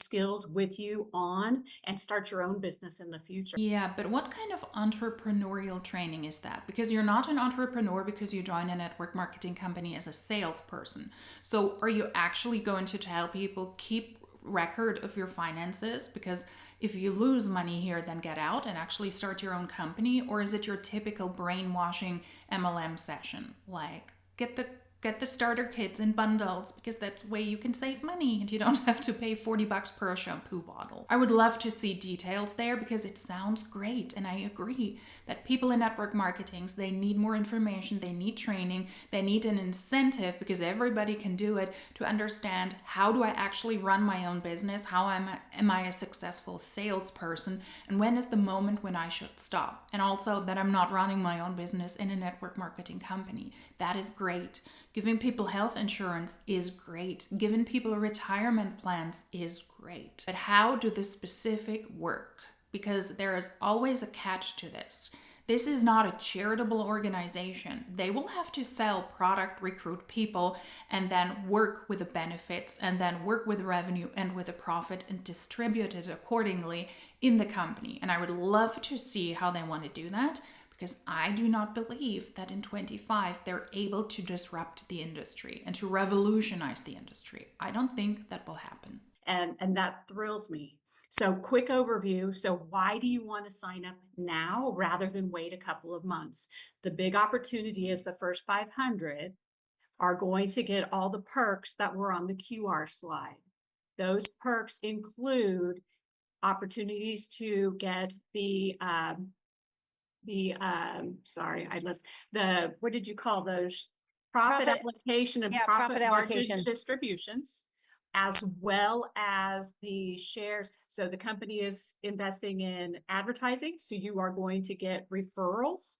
skills with you on and start your own business in the future. Yeah, but what kind of entrepreneurial training is that? Because you're not an entrepreneur because you join a network marketing company as a salesperson. So are you actually going to tell people keep record of your finances? Because if you lose money here, then get out and actually start your own company? Or is it your typical brainwashing MLM session? Like get the starter kits in bundles because that way you can save money and you don't have to pay $40 per shampoo bottle. I would love to see details there because it sounds great, and I agree that people in network marketings, they need more information, they need training, they need an incentive because everybody can do it to understand how do I actually run my own business, how am I a successful salesperson, and when is the moment when I should stop. And also that I'm not running my own business in a network marketing company. That is great. Giving people health insurance is great. Giving people retirement plans is great. But how do the specific work? Because there is always a catch to this. This is not a charitable organization. They will have to sell product, recruit people, and then work with the benefits, and then work with revenue and with a profit and distribute it accordingly in the company. And I would love to see how they want to do that, because I do not believe that in 25 they're able to disrupt the industry and to revolutionize the industry. I don't think that will happen. And that thrills me. So quick overview. So why do you want to sign up now rather than wait a couple of months? The big opportunity is the first 500 are going to get all the perks that were on the QR slide. Those perks include opportunities to get what did you call those? Profit application and profit margin allocation distributions, as well as the shares. So the company is investing in advertising. So you are going to get referrals.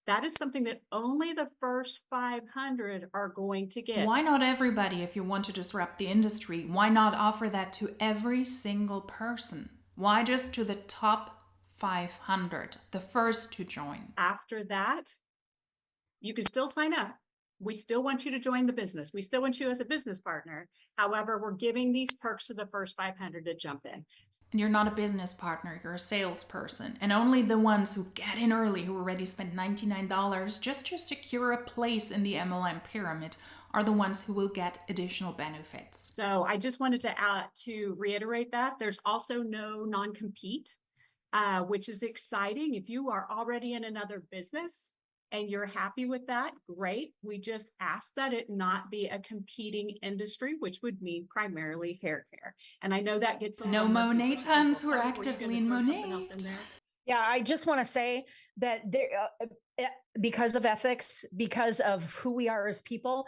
That is something that only the first 500 are going to get. Why not everybody if you want to disrupt the industry? Why not offer that to every single person? Why just to the top 500, the first to join? After that, you can still sign up. We still want you to join the business. We still want you as a business partner. However, we're giving these perks to the first 500 to jump in. And you're not a business partner, you're a salesperson. And only the ones who get in early, who already spent $99 just to secure a place in the MLM pyramid, are the ones who will get additional benefits. So I just wanted to reiterate that. There's also no non-compete, which is exciting. If you are already in another business and you're happy with that, great. We just ask that it not be a competing industry, which would mean primarily hair care. And I know that gets a No little murky for Monat people. tons who are Were you actively gonna in throw something else in Monat. there? Yeah, I just want to say that there, because of ethics, because of who we are as people,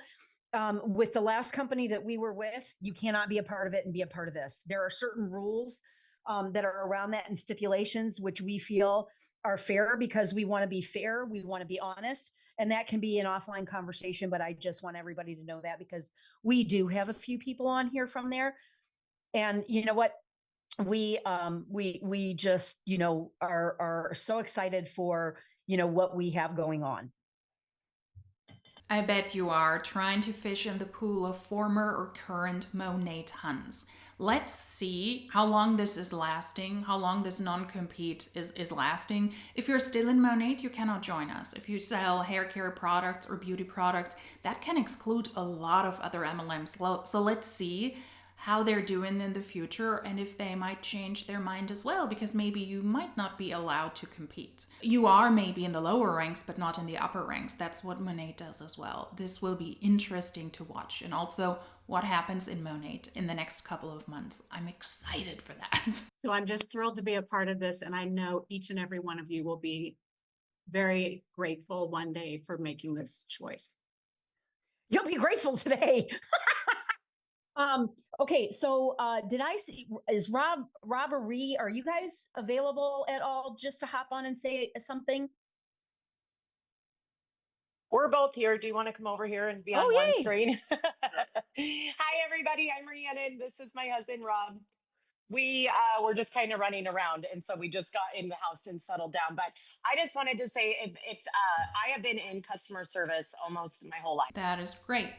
with the last company that we were with, you cannot be a part of it and be a part of this. There are certain rules that are around that and stipulations, which we feel are fair because we want to be fair. We want to be honest. And that can be an offline conversation, but I just want everybody to know that because we do have a few people on here from there. And you know what? We just, are so excited for, what we have going on. I bet you are trying to fish in the pool of former or current Monat Huns. Let's see how long this is lasting, how long this non-compete is lasting. If you're still in Monat, you cannot join us. If you sell hair care products or beauty products, that can exclude a lot of other MLMs. So let's see how they're doing in the future and if they might change their mind as well, because maybe you might not be allowed to compete. You are maybe in the lower ranks, but not in the upper ranks. That's what Monat does as well. This will be interesting to watch. And also what happens in Monat in the next couple of months. I'm excited for that. So I'm just thrilled to be a part of this. And I know each and every one of you will be very grateful one day for making this choice. You'll be grateful today. Okay, so did I see, is Rob or Ree, are you guys available at all just to hop on and say something? We're both here. Do you want to come over here and be on Oh, one yay. screen? Hi, everybody. I'm Rhiannon. This is my husband, Rob. We were just kind of running around, and so we just got in the house and settled down. But I just wanted to say, if I have been in customer service almost my whole life. That is great.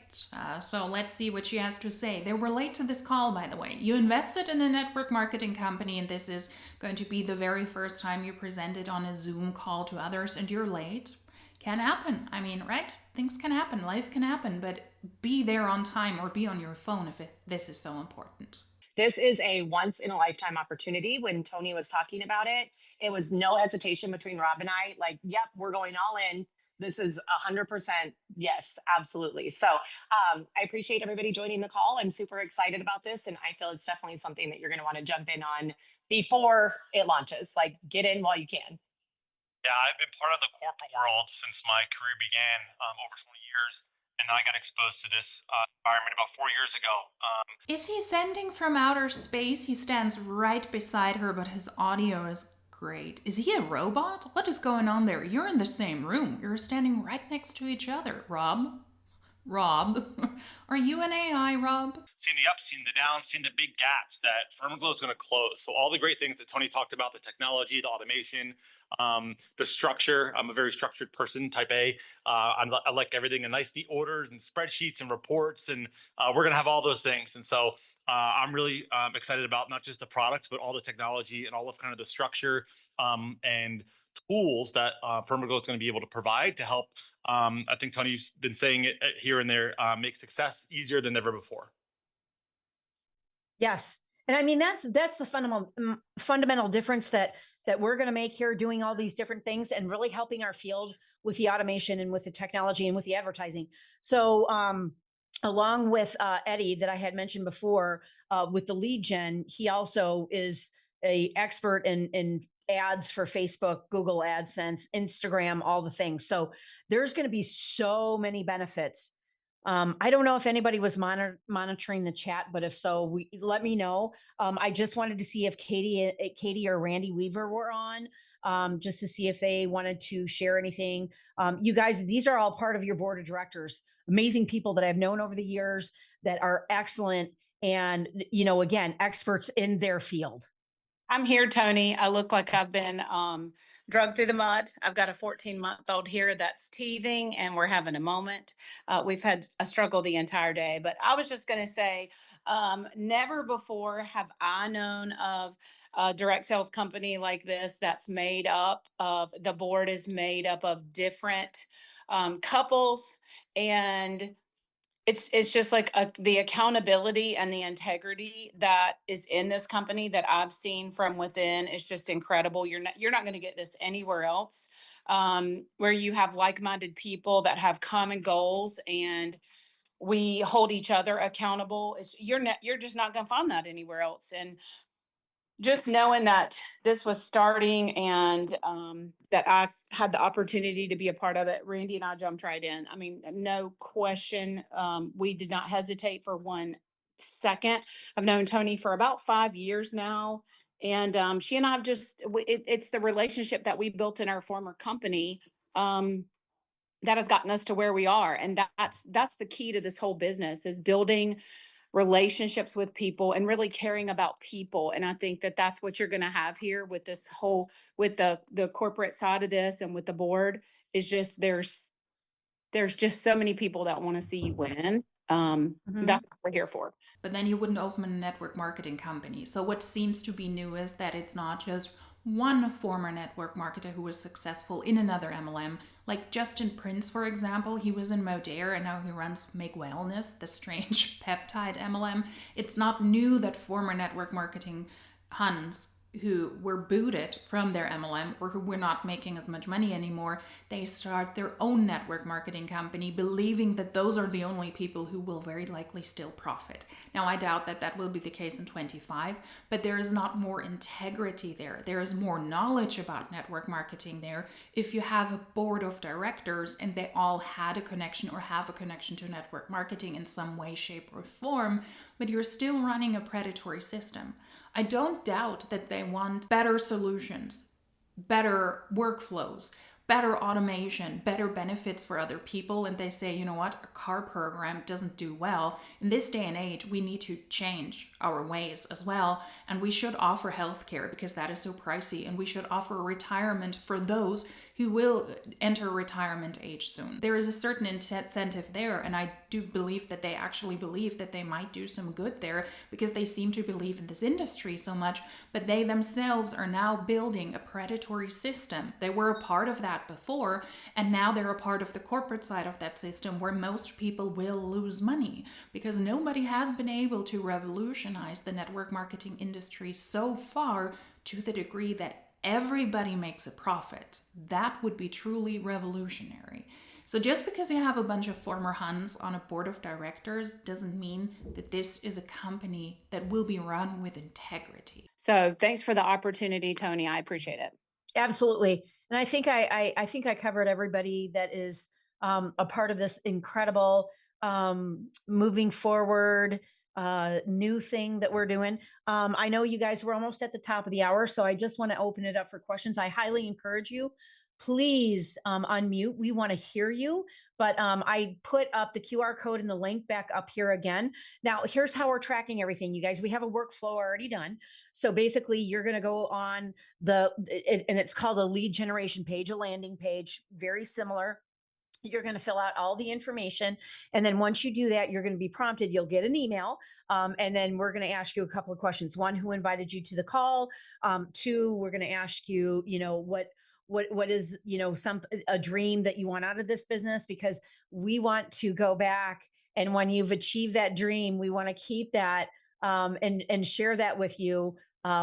So let's see what she has to say. They were late to this call, by the way. You invested in a network marketing company, and this is going to be the very first time you presented on a Zoom call to others, and you're late. Can happen. I mean, right? Things can happen. Life can happen, but be there on time or be on your phone if this is so important. This is a once in a lifetime opportunity. When Tony was talking about it, it was no hesitation between Rob and I. Like, yep, we're going all in. This is 100%. Yes, absolutely. So I appreciate everybody joining the call. I'm super excited about this. And I feel it's definitely something that you're going to want to jump in on before it launches. Like, get in while you can. Yeah, I've been part of the corporate world since my career began over 20 years. And I got exposed to this environment about 4 years ago. Is he sending from outer space? He stands right beside her, but his audio is great. Is he a robot? What is going on there? You're in the same room. You're standing right next to each other, Rob. Rob, are you an AI, Rob? Seen the ups, seen the downs, seen the big gaps that Fermaglo is going to close. So all the great things that Tony talked about, the technology, the automation, the structure. I'm a very structured person, type A. I like everything in nice, neat orders and spreadsheets and reports, and we're going to have all those things. And so I'm really excited about not just the products, but all the technology and all of kind of the structure and tools that Fermaglo is going to be able to provide to help. I think Tony's been saying it here and there, make success easier than ever before. Yes. And I mean, that's the fundamental difference that we're going to make here, doing all these different things and really helping our field with the automation and with the technology and with the advertising. So along with Eddie that I had mentioned before, with the lead gen, he also is an expert in ads for Facebook, Google AdSense, Instagram, all the things. So there's going to be so many benefits. I don't know if anybody was monitoring the chat, but if so, let me know. I just wanted to see if Katie or Randy Weaver were on, just to see if they wanted to share anything. You guys, these are all part of your board of directors, amazing people that I've known over the years that are excellent and, you know, again, experts in their field. I'm here, Tony. I look like I've been drugged through the mud. I've got a 14-month-old here that's teething and we're having a moment. We've had a struggle the entire day, but I was just going to say, never before have I known of a direct sales company like this that's made up of, the board is made up of different couples, and it's just like the accountability and the integrity that is in this company that I've seen from within is just incredible. You're not going to get this anywhere else, where you have like-minded people that have common goals and we hold each other accountable. You're just not going to find that anywhere else. And just knowing that this was starting and that I had the opportunity to be a part of it, Randy and I jumped right in. I mean, no question. We did not hesitate for 1 second. I've known Tony for about 5 years now. And she and I have it's the relationship that we built in our former company that has gotten us to where we are. And that's the key to this whole business, is building relationships with people and really caring about people. And I think that that's what you're going to have here with this whole, with the corporate side of this and with the board, is just there's just so many people that want to see you win. That's what we're here for. But then you wouldn't open a network marketing company. So what seems to be new is that it's not just one former network marketer who was successful in another MLM, like Justin Prince, for example. He was in Modere and now he runs Make Wellness, the strange peptide MLM. It's not new that former network marketing Huns who were booted from their MLM or who were not making as much money anymore, they start their own network marketing company, believing that those are the only people who will very likely still profit. Now, I doubt that that will be the case in 25, but there is not more integrity there. There is more knowledge about network marketing there. If you have a board of directors and they all had a connection or have a connection to network marketing in some way, shape, or form, but you're still running a predatory system. I don't doubt that they want better solutions, better workflows, better automation, better benefits for other people. And they say, you know what, a car program doesn't do well. In this day and age, we need to change our ways as well. And we should offer healthcare because that is so pricey. And we should offer retirement for those who will enter retirement age soon. There is a certain incentive there, and I do believe that they actually believe that they might do some good there because they seem to believe in this industry so much, but they themselves are now building a predatory system. They were a part of that before, and now they're a part of the corporate side of that system where most people will lose money because nobody has been able to revolutionize the network marketing industry so far to the degree that everybody makes a profit. That would be truly revolutionary. So just because you have a bunch of former Huns on a board of directors doesn't mean that this is a company that will be run with integrity. So thanks for the opportunity, Tony. I appreciate it. Absolutely. And I think I think I covered everybody that is a part of this incredible moving forward new thing that we're doing. I know you guys were almost at the top of the hour, so I just want to open it up for questions. I highly encourage you. Please unmute. We want to hear you, but I put up the QR code and the link back up here again. Now, here's how we're tracking everything, you guys. We have a workflow already done. So basically, you're going to go on and it's called a lead generation page, a landing page, very similar. You're going to fill out all the information. And then once you do that, you're going to be prompted. You'll get an email. And then we're going to ask you a couple of questions. One, who invited you to the call? Two, we're going to ask you, what is, a dream that you want out of this business? Because we want to go back. And when you've achieved that dream, we want to keep that and share that with you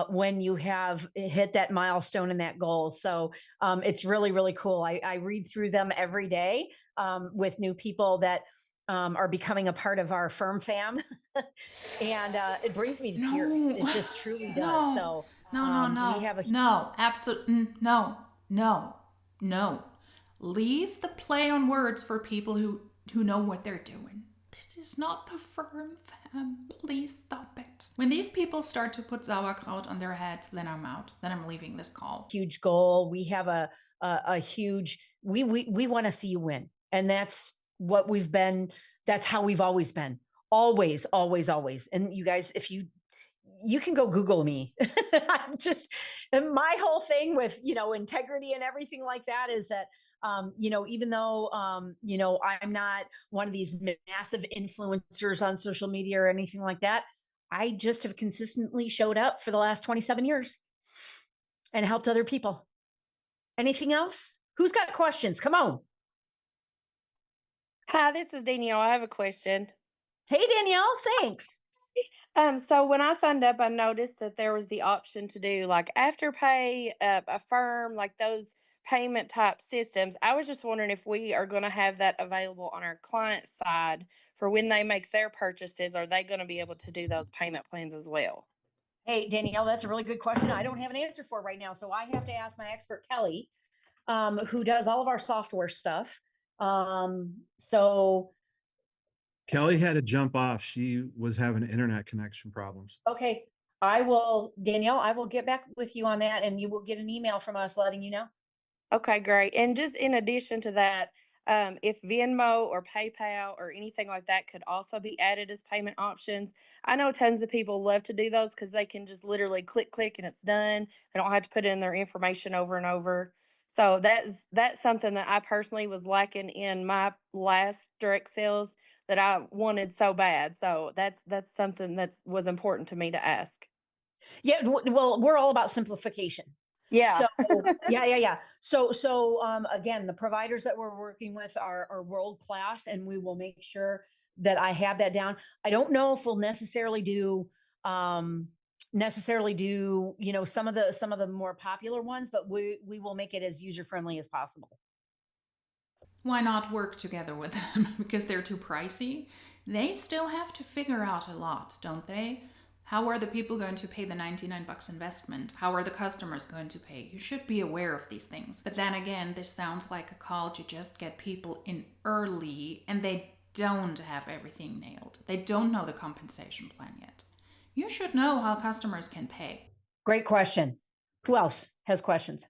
when you have hit that milestone and that goal. So it's really, really cool. I read through them every day with new people that are becoming a part of our firm fam. And it brings me to tears. It just truly does. So we have absolutely no. Leave the play on words for people who know what they're doing. This is not the firm fam. Please stop it. When these people start to put sauerkraut on their heads, then I'm out. Then I'm leaving this call. Huge goal. We have a huge, we want to see you win. And that's what we've been. That's how we've always been. Always, always, always. And you guys, if you can go Google me. And my whole thing with, integrity and everything like that is that, even though, I'm not one of these massive influencers on social media or anything like that, I just have consistently showed up for the last 27 years and helped other people. Anything else? Who's got questions? Come on. Hi, this is Danielle. I have a question. Hey, Danielle, thanks. So when I signed up, I noticed that there was the option to do like Afterpay, Affirm, like those payment type systems. I was just wondering if we are going to have that available on our client side for when they make their purchases. Are they going to be able to do those payment plans as well? Hey, Danielle, that's a really good question. I don't have an answer for it right now. So I have to ask my expert, Kelly, who does all of our software stuff. So Kelly had to jump off. She was having internet connection problems. Okay. Danielle, I will get back with you on that and you will get an email from us letting you know. Okay, great. And just in addition to that, if Venmo or PayPal or anything like that could also be added as payment options. I know tons of people love to do those because they can just literally click and it's done. They don't have to put in their information over and over. So that's something that I personally was lacking in my last direct sales that I wanted so bad. So that's something that was important to me to ask. Yeah. Well, we're all about simplification. Yeah. So yeah. So again, the providers that we're working with are world class, and we will make sure that I have that down. I don't know if we'll necessarily do some of the more popular ones, but we will make it as user friendly as possible. Why not work together with them? Because they're too pricey? They still have to figure out a lot, don't they? How are the people going to pay the 99 bucks investment? How are the customers going to pay? You should be aware of these things. But then again, this sounds like a call to just get people in early, and they don't have everything nailed. They don't know the compensation plan yet. You should know how customers can pay. Great question. Who else has questions?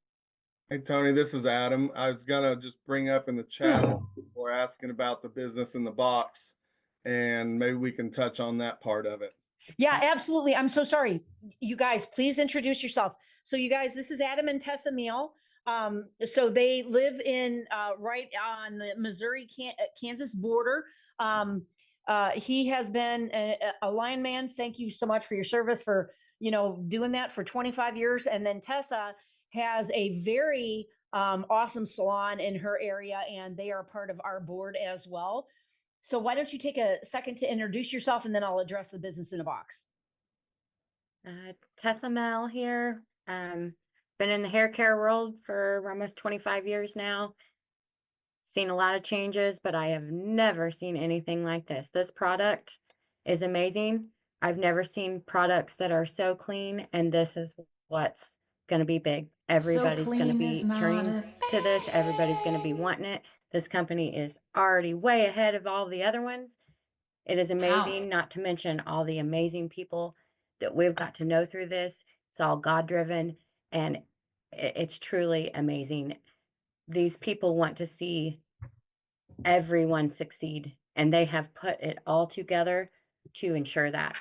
Hey, Tony, this is Adam. I was gonna just bring up in the chat, people are asking about the business in the box, and maybe we can touch on that part of it. Yeah, absolutely. I'm so sorry. You guys, please introduce yourself. So you guys, this is Adam and Tessa Meal. So they live in right on the Missouri Kansas border. He has been a lineman. Thank you so much for your service for doing that for 25 years. And then Tessa has a very awesome salon in her area, and they are part of our board as well. So why don't you take a second to introduce yourself, and then I'll address the business in a box. Tessa Mel here. Been in the hair care world for almost 25 years now. Seen a lot of changes, but I have never seen anything like this. This product is amazing. I've never seen products that are so clean, and this is what's going to be big. Everybody's going to be turning to this. Everybody's going to be wanting it. This company is already way ahead of all the other ones. It is amazing, not to mention all the amazing people that we've got to know through this. It's all God-driven, and it's truly amazing. These people want to see everyone succeed, and they have put it all together to ensure that.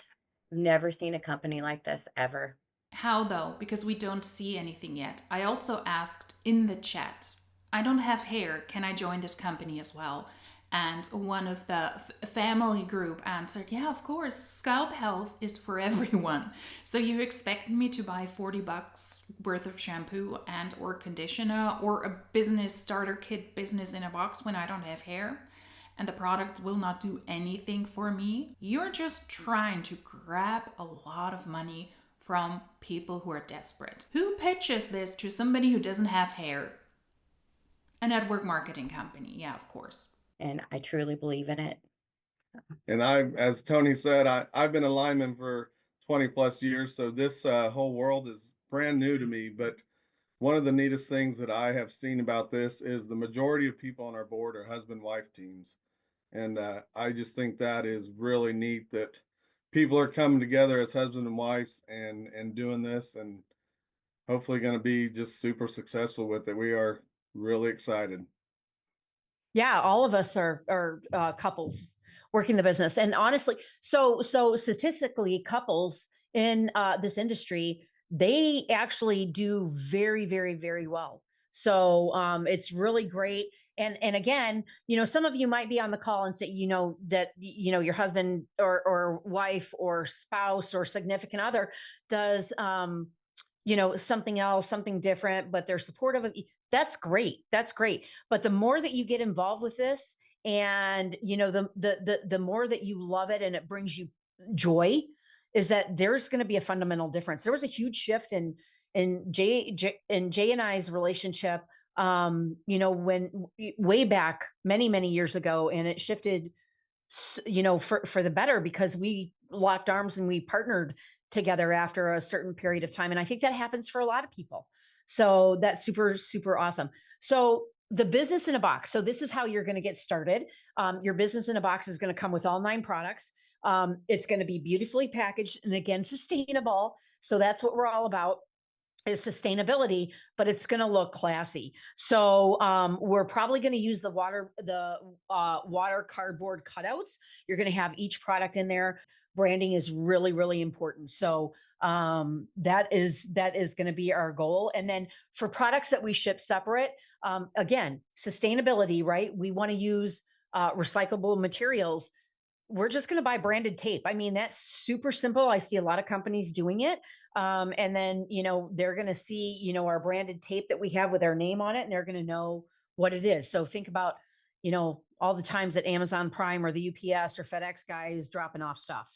I've never seen a company like this ever. How though? Because we don't see anything yet. I also asked in the chat, I don't have hair, can I join this company as well? And one of the family group answered, yeah, of course, scalp health is for everyone. So you expect me to buy 40 bucks worth of shampoo and or conditioner or a business starter kit business in a box when I don't have hair? And the product will not do anything for me? You're just trying to grab a lot of money from people who are desperate. Who pitches this to somebody who doesn't have hair? A network marketing company, yeah, of course. And I truly believe in it. And as Tony said, I've been a lineman for 20 plus years, so this whole world is brand new to me. But one of the neatest things that I have seen about this is the majority of people on our board are husband-wife teams. And I just think that is really neat that people are coming together as husband and wives and doing this, and hopefully going to be just super successful with it. We are really excited. Yeah, all of us are couples working the business, and honestly, so statistically, couples in this industry, they actually do very, very, very well. So it's really great. And again, some of you might be on the call and say, that your husband or wife or spouse or significant other does something else, something different, but they're supportive of you. That's great. That's great. But the more that you get involved with this, and the more that you love it and it brings you joy, is that there's going to be a fundamental difference. There was a huge shift in Jay and I's relationship, when way back many years ago, and it shifted, for the better, because we locked arms and we partnered together after a certain period of time. And I think that happens for a lot of people. So that's super, super awesome. So the business in a box. So this is how you're going to get started. Your business in a box is going to come with all 9 products. It's going to be beautifully packaged and again, sustainable. So that's what we're all about, is sustainability, but it's going to look classy. So we're probably going to use the water cardboard cutouts. You're going to have each product in there. Branding is really, really important. So that is going to be our goal. And then for products that we ship separate, again, sustainability, right? We want to use recyclable materials. we're just going to buy branded tape. I mean, that's super simple. I see a lot of companies doing it. And then, they're going to see, our branded tape that we have with our name on it, and they're going to know what it is. So think about, all the times that Amazon Prime or the UPS or FedEx guy is dropping off stuff.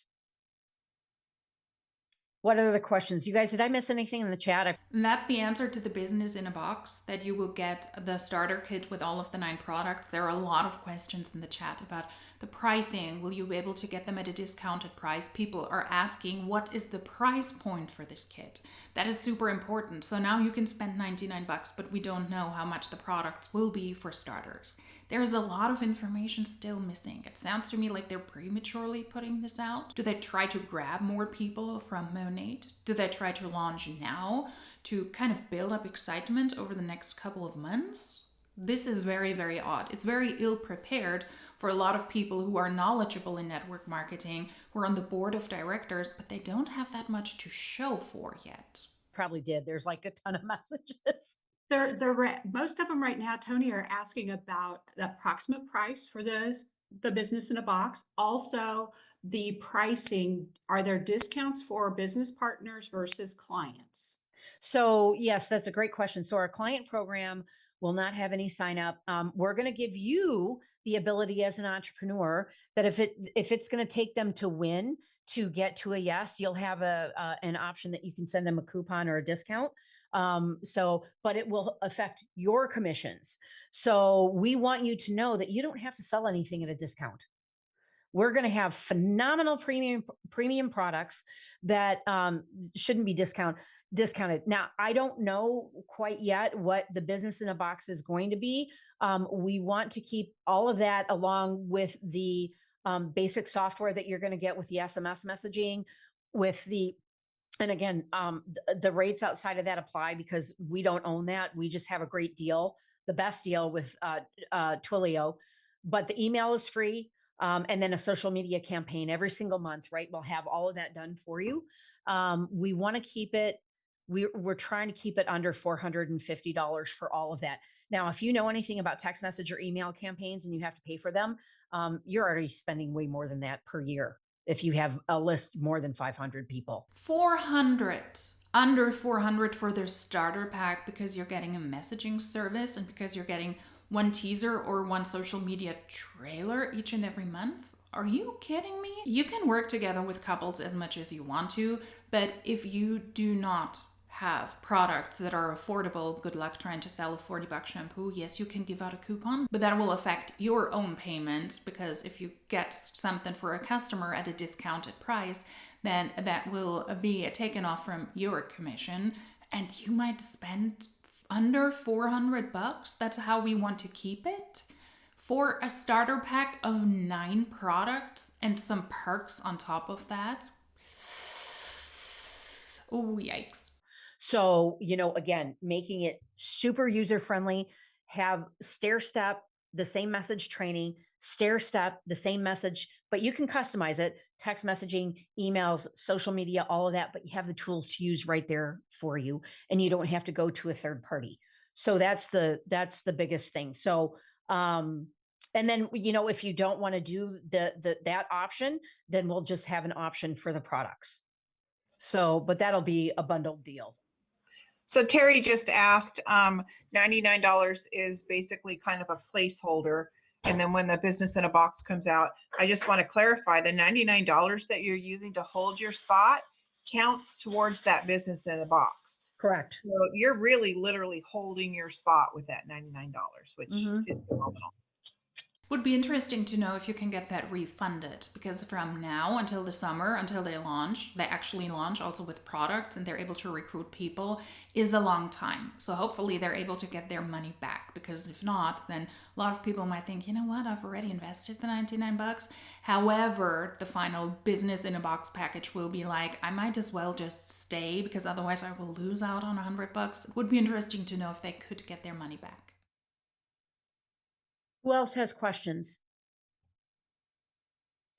What are the questions? You guys, did I miss anything in the chat? And that's the answer to the business in a box, that you will get the starter kit with all of the 9 products. There are a lot of questions in the chat about the pricing. Will you be able to get them at a discounted price? People are asking, what is the price point for this kit? That is super important. So now you can spend 99 bucks, but we don't know how much the products will be for starters. There's a lot of information still missing. It sounds to me like they're prematurely putting this out. Do they try to grab more people from Monat? Do they try to launch now to kind of build up excitement over the next couple of months? This is very, very odd. It's very ill prepared for a lot of people who are knowledgeable in network marketing, who are on the board of directors, but they don't have that much to show for yet. Probably did. There's like a ton of messages. Most of them right now, Tony, are asking about the approximate price for the business in a box. Also, the pricing. Are there discounts for business partners versus clients? So yes, that's a great question. So our client program will not have any sign up. We're going to give you the ability as an entrepreneur that if it's going to take them to win to get to a yes, you'll have an option that you can send them a coupon or a discount. But it will affect your commissions. So we want you to know that you don't have to sell anything at a discount. We're going to have phenomenal premium products that shouldn't be discounted. Now, I don't know quite yet what the business in a box is going to be. We want to keep all of that along with the basic software that you're going to get with the SMS messaging, with the and again, the rates outside of that apply because we don't own that. We just have a great deal, the best deal with Twilio. But the email is free. And then a social media campaign every single month, right? We'll have all of that done for you. We want to keep it, we're trying to keep it under $450 for all of that. Now, if you know anything about text message or email campaigns and you have to pay for them, you're already spending way more than that per year. If you have a list more than 500 people. 400, under 400 for their starter pack because you're getting a messaging service and because you're getting one teaser or one social media trailer each and every month. Are you kidding me? You can work together with couples as much as you want to, but if you do not have products that are affordable, good luck trying to sell a 40-buck shampoo. Yes, you can give out a coupon, but that will affect your own payment because if you get something for a customer at a discounted price, then that will be taken off from your commission and you might spend under 400 bucks. That's how we want to keep it. For a starter pack of 9 products and some perks on top of that. Oh, yikes. So, again, making it super user-friendly, have stair-step, the same message training, stair-step, the same message, but you can customize it, text messaging, emails, social media, all of that, but you have the tools to use right there for you, and you don't have to go to a third party. So that's the biggest thing. So, and then, if you don't want to do that option, then we'll just have an option for the products. So, but that'll be a bundled deal. So Terry just asked, $99 is basically kind of a placeholder. And then when the business in a box comes out, I just want to clarify the $99 that you're using to hold your spot counts towards that business in a box. Correct. So you're really literally holding your spot with that $99, which is phenomenal. Would be interesting to know if you can get that refunded because from now until the summer, until they actually launch also with products and they're able to recruit people is a long time. So hopefully they're able to get their money back because if not, then a lot of people might think, you know what, I've already invested the 99 bucks. However, the final business in a box package will be like, I might as well just stay because otherwise I will lose out on 100 bucks. It would be interesting to know if they could get their money back. Who else has questions?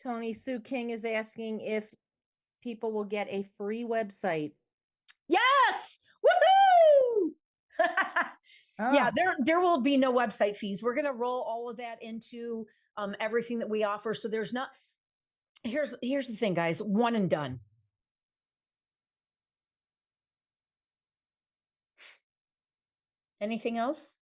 Tony, Sue King is asking if people will get a free website. Yes! Woohoo! Yeah, Oh. there will be no website fees. We're going to roll all of that into everything that we offer. So there's not, here's the thing, guys, one and done. Anything else?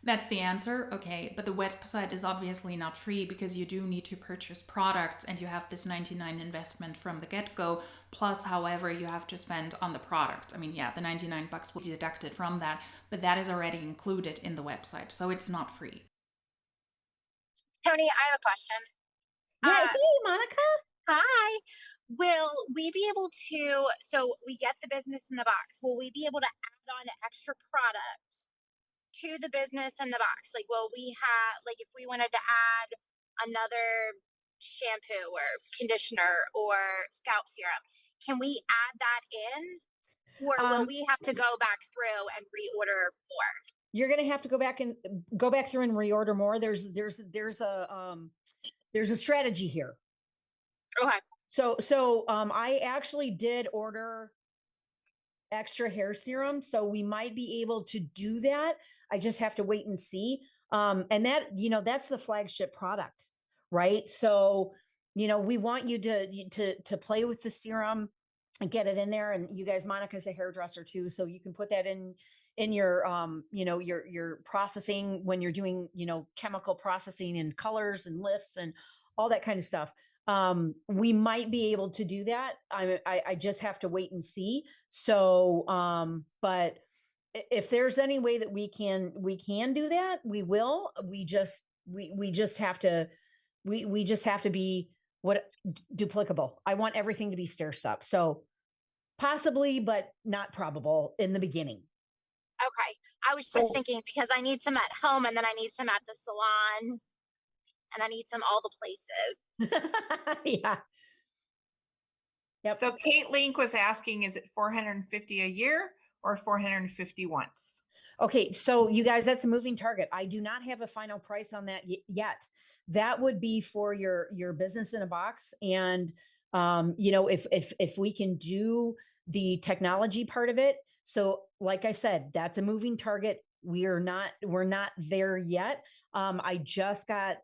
That's the answer. Okay, but the website is obviously not free because you do need to purchase products and you have this 99 investment from the get-go, plus however you have to spend on the product. I mean, yeah, the 99 bucks will be deducted from that, but that is already included in the website, so it's not free. Tony, I have a question. Yeah, hey, Monica. Hi. Will we be able to, so we get the business in the box, will we be able to add on extra product to the business in the box? Like, will we have, like, if we wanted to add another shampoo or conditioner or scalp serum, can we add that in? Or will we have to go back through and reorder more? You're going to have to go back through and reorder more. There's a strategy here. Okay. So I actually did order extra hair serum, so we might be able to do that. I just have to wait and see. And that, that's the flagship product, right? So, we want you to play with the serum and get it in there. And you guys, Monica's a hairdresser too, so you can put that in your your processing when you're doing chemical processing and colors and lifts and all that kind of stuff. We might be able to do that. I just have to wait and see. So but if there's any way that we can do that, we will. We just have to be duplicable. I want everything to be stair step. So possibly, but not probable in the beginning. Okay. I was just thinking because I need some at home and then I need some at the salon and I need some all the places. Yeah. Yep. So Kate Link was asking, is it $450 a year or $450 once? Okay, so you guys, that's a moving target. I do not have a final price on that yet. That would be for your business in a box. And if we can do the technology part of it. So like I said, that's a moving target. We're not there yet. I just got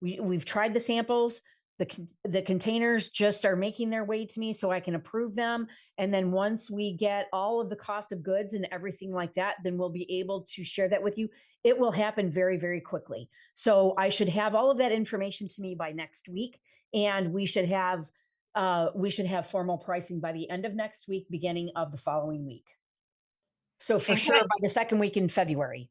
we've tried the samples. The containers just are making their way to me so I can approve them. And then once we get all of the cost of goods and everything like that, then we'll be able to share that with you. It will happen very, very quickly. So I should have all of that information to me by next week. And we should have formal pricing by the end of next week, beginning of the following week. So for sure by the second week in February.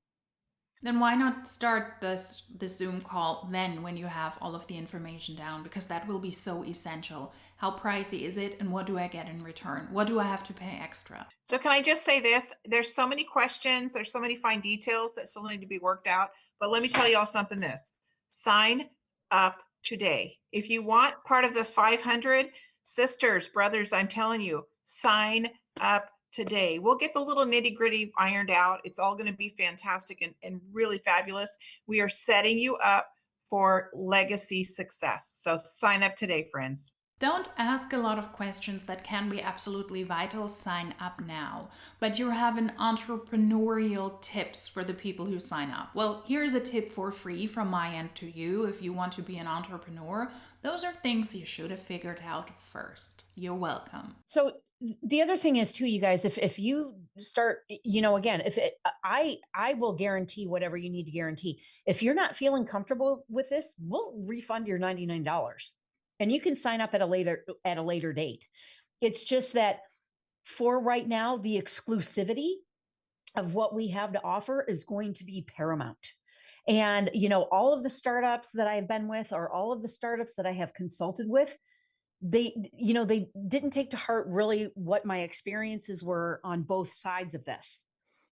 Then why not start this Zoom call then when you have all of the information down? Because that will be so essential. How pricey is it and what do I get in return? What do I have to pay extra? So can I just say this? There's so many questions. There's so many fine details that still need to be worked out. But let me tell you all something this. Sign up today. If you want part of the 500 sisters, brothers, I'm telling you, sign up today. We'll get the little nitty gritty ironed out. It's all going to be fantastic and really fabulous. We are setting you up for legacy success. So sign up today, friends. Don't ask a lot of questions that can be absolutely vital. Sign up now. But you're having entrepreneurial tips for the people who sign up. Well, here's a tip for free from my end to you if you want to be an entrepreneur. Those are things you should have figured out first. You're welcome. So the other thing is too, you guys, if you start, again, I will guarantee whatever you need to guarantee. If you're not feeling comfortable with this, we'll refund your $99 and you can sign up at a later date. It's just that for right now, the exclusivity of what we have to offer is going to be paramount. And, all of the startups that I've been with or all of the startups that I have consulted with, they didn't take to heart really what my experiences were on both sides of this.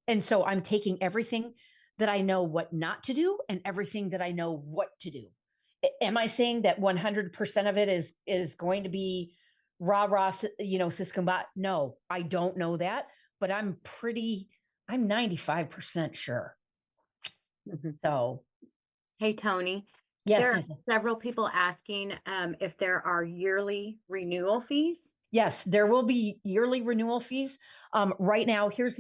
And so I'm taking everything that I know what not to do and everything that I know what to do. Am I saying that 100% of it is going to be rah, siskumba? No, I don't know that, but I'm 95% sure. So. Hey, Tony. Yes, there are Tessa. several people asking if there are yearly renewal fees. Yes, there will be yearly renewal fees. Right now, here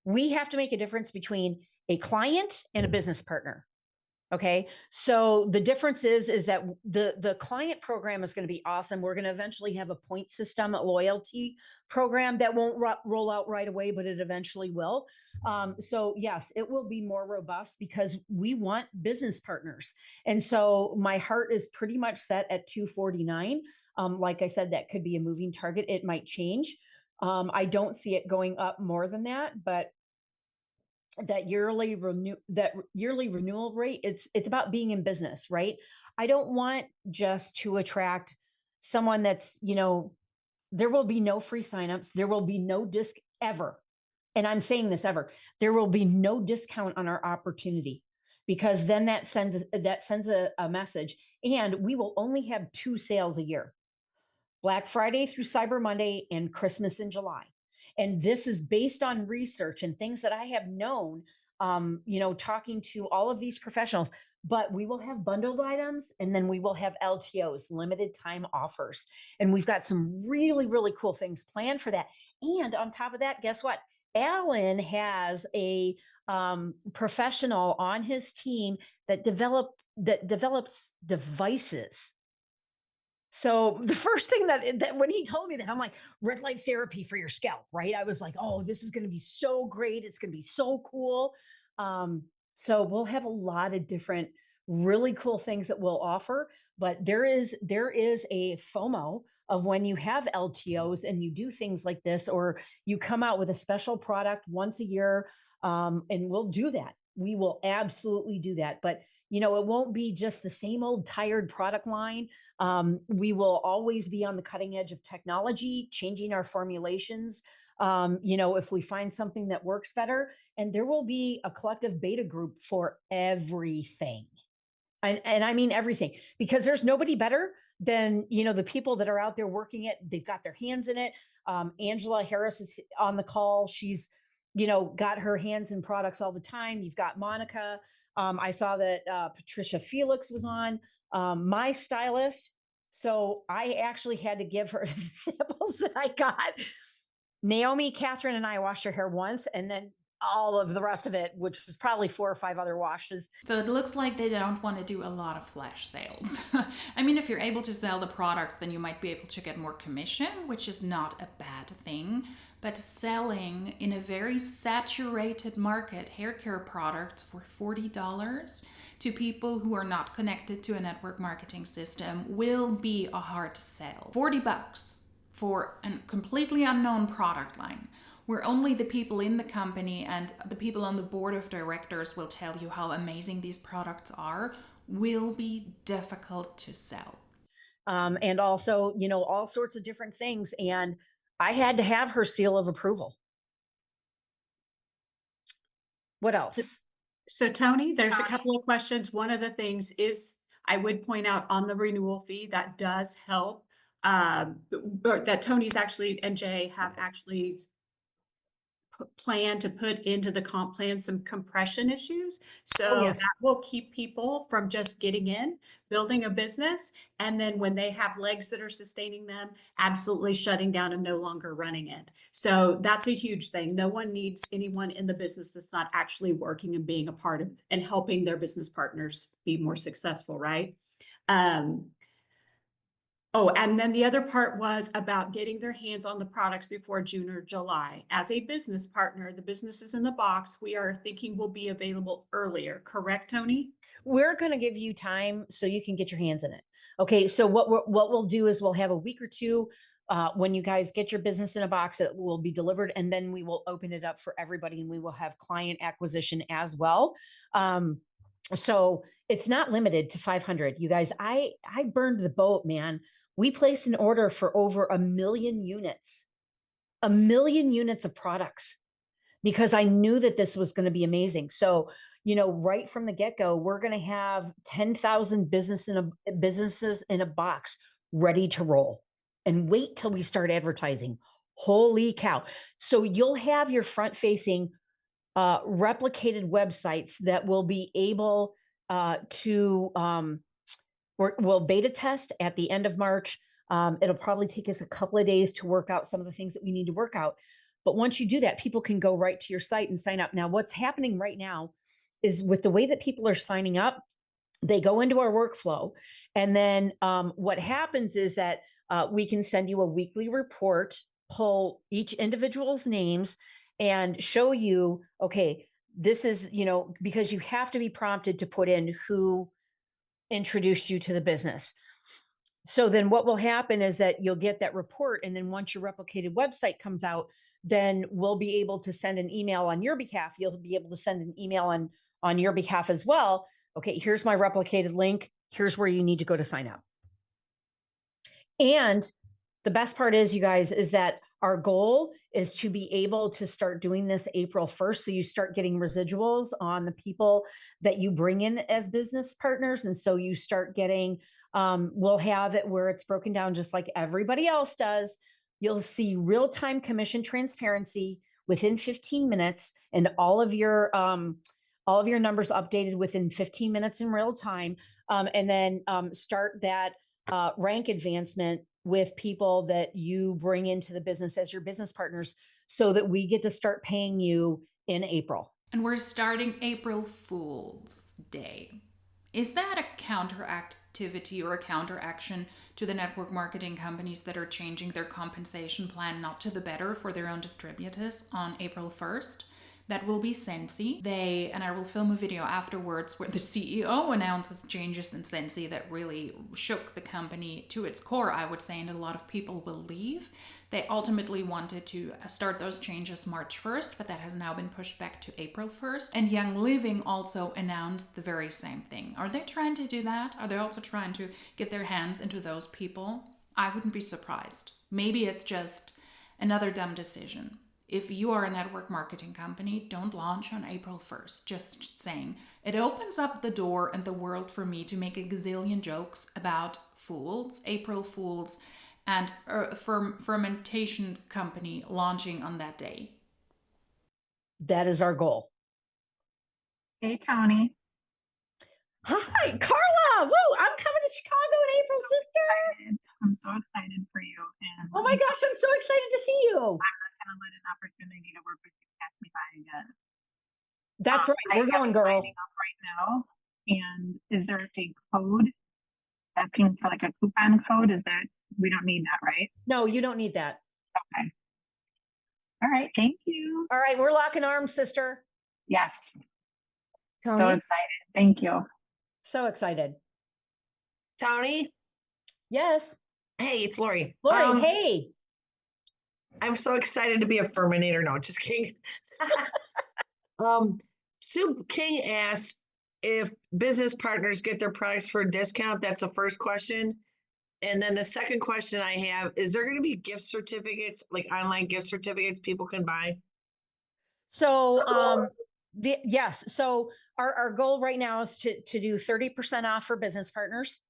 we have to make a difference between a client and a business partner. Okay. So the difference is that the client program is going to be awesome. We're going to eventually have a point system, a loyalty program that won't roll out right away, but it eventually will. So yes, it will be more robust because we want business partners. And so my heart is pretty much set at 249. Like I said, that could be a moving target. It might change. I don't see it going up more than that, but that yearly renewal rate, it's about being in business, right? I don't want just to attract someone that's, there will be no free signups, there will be no disc ever. And I'm saying this ever. There will be no discount on our opportunity, because then that sends a message, and we will only have 2 sales a year. Black Friday through Cyber Monday and Christmas in July. And this is based on research and things that I have known, talking to all of these professionals. But we will have bundled items, and then we will have LTOs, limited time offers. And we've got some really, really cool things planned for that. And on top of that, guess what? Alan has a professional on his team that develops devices. So the first thing that when he told me that, I'm like, red light therapy for your scalp, right? I was like, oh, this is going to be so great. It's going to be so cool. So we'll have a lot of different really cool things that we'll offer, but there is a FOMO of when you have LTOs and you do things like this, or you come out with a special product once a year. And we'll do that. We will absolutely do that. But it won't be just the same old tired product line. We will always be on the cutting edge of technology, changing our formulations. If we find something that works better, and there will be a collective beta group for everything. And I mean everything, because there's nobody better than, the people that are out there working it. They've got their hands in it. Angela Harris is on the call. She's, got her hands in products all the time. You've got Monica. I saw that Patricia Felix was on, my stylist. So I actually had to give her the samples that I got. Naomi, Catherine, and I washed her hair once, and then all of the rest of it, which was probably 4 or 5 other washes. So it looks like they don't want to do a lot of flash sales. I mean, if you're able to sell the product, then you might be able to get more commission, which is not a bad thing. But selling in a very saturated market hair care products for $40 to people who are not connected to a network marketing system will be a hard sell. $40 for a completely unknown product line, where only the people in the company and the people on the board of directors will tell you how amazing these products are, will be difficult to sell. And also, all sorts of different things. And I had to have her seal of approval. What else? So Tony, there's a couple of questions. One of the things is, I would point out on the renewal fee, that does help. Or that Tony's actually, and Jay have actually plan to put into the comp plan some compression issues. So yes. that will keep people from just getting in, building a business, and then when they have legs that are sustaining them, absolutely shutting down and no longer running it. So that's a huge thing. No one needs anyone in the business that's not actually working and being a part of and helping their business partners be more successful, right? Oh, and then the other part was about getting their hands on the products before June or July. As a business partner, the businesses in the box, we are thinking will be available earlier. Correct, Tony? We're going to give you time so you can get your hands in it. Okay, so what we'll do is we'll have a week or two when you guys get your business in a box that will be delivered, and then we will open it up for everybody, and we will have client acquisition as well. So it's not limited to 500. You guys, I burned the boat, man. We placed an order for over 1 million units, 1 million units of products, because I knew that this was going to be amazing. So, right from the get-go, we're going to have 10,000 businesses in a box ready to roll, and wait till we start advertising. Holy cow. So you'll have your front-facing replicated websites that will be able to we'll beta test at the end of March. It'll probably take us a couple of days to work out some of the things that we need to work out. But once you do that, people can go right to your site and sign up. Now, what's happening right now is, with the way that people are signing up, They go into our workflow. And then what happens is that we can send you a weekly report, pull each individual's names and show you, okay, this is, because you have to be prompted to put in who introduced you to the business. So then what will happen is that you'll get that report. And then once your replicated website comes out, then we'll be able to send an email on your behalf. You'll be able to send an email on your behalf as well. Okay, here's my replicated link. Here's where you need to go to sign up. And the best part is, you guys, is that our goal is to be able to start doing this April 1st. So you start getting residuals on the people that you bring in as business partners. And so you start getting, we'll have it where it's broken down just like everybody else does. You'll see real-time commission transparency within 15 minutes and all of your numbers updated within 15 minutes in real time. And then start that rank advancement with people that you bring into the business as your business partners so that we get to start paying you in April. And we're starting April Fool's Day. Is that a counteractivity or a counteraction to the network marketing companies that are changing their compensation plan not to the better for their own distributors on April 1st? That will be Sensi. And I will film a video afterwards where the CEO announces changes in Sensi that really shook the company to its core, I would say, and a lot of people will leave. They ultimately wanted to start those changes March 1st, but that has now been pushed back to April 1st. And Young Living also announced the very same thing. Are they trying to do that? Are they also trying to get their hands into those people? I wouldn't be surprised. Maybe it's just another dumb decision. If you are a network marketing company, don't launch on April 1st. Just saying. It opens up the door and the world for me to make a gazillion jokes about fools, April Fools, and a fermentation company launching on that day. That is our goal. Hey, Tony. Hi, Carla. Woo, I'm coming to Chicago in April, sister. I'm so excited for you. And Oh my gosh, I'm so excited to see you. I'm not going to let an opportunity to work with you pass me by again. That's right. I We're have going, it girl. lining up right now. And is there a code asking for like a coupon code? We don't need that, right? No, you don't need that. Okay. All right. Thank you. All right, we're locking arms, sister. Yes. Tony? So excited. Thank you. So excited. Tony? Yes. Hey, it's Lori. Lori, hey. I'm so excited to be a Ferminator. No, just kidding. Sue King asked if business partners get their products for a discount. That's the first question. And then the second question I have, is there going to be gift certificates, like online gift certificates people can buy? So, yes. So our goal right now is to do 30% off for business partners.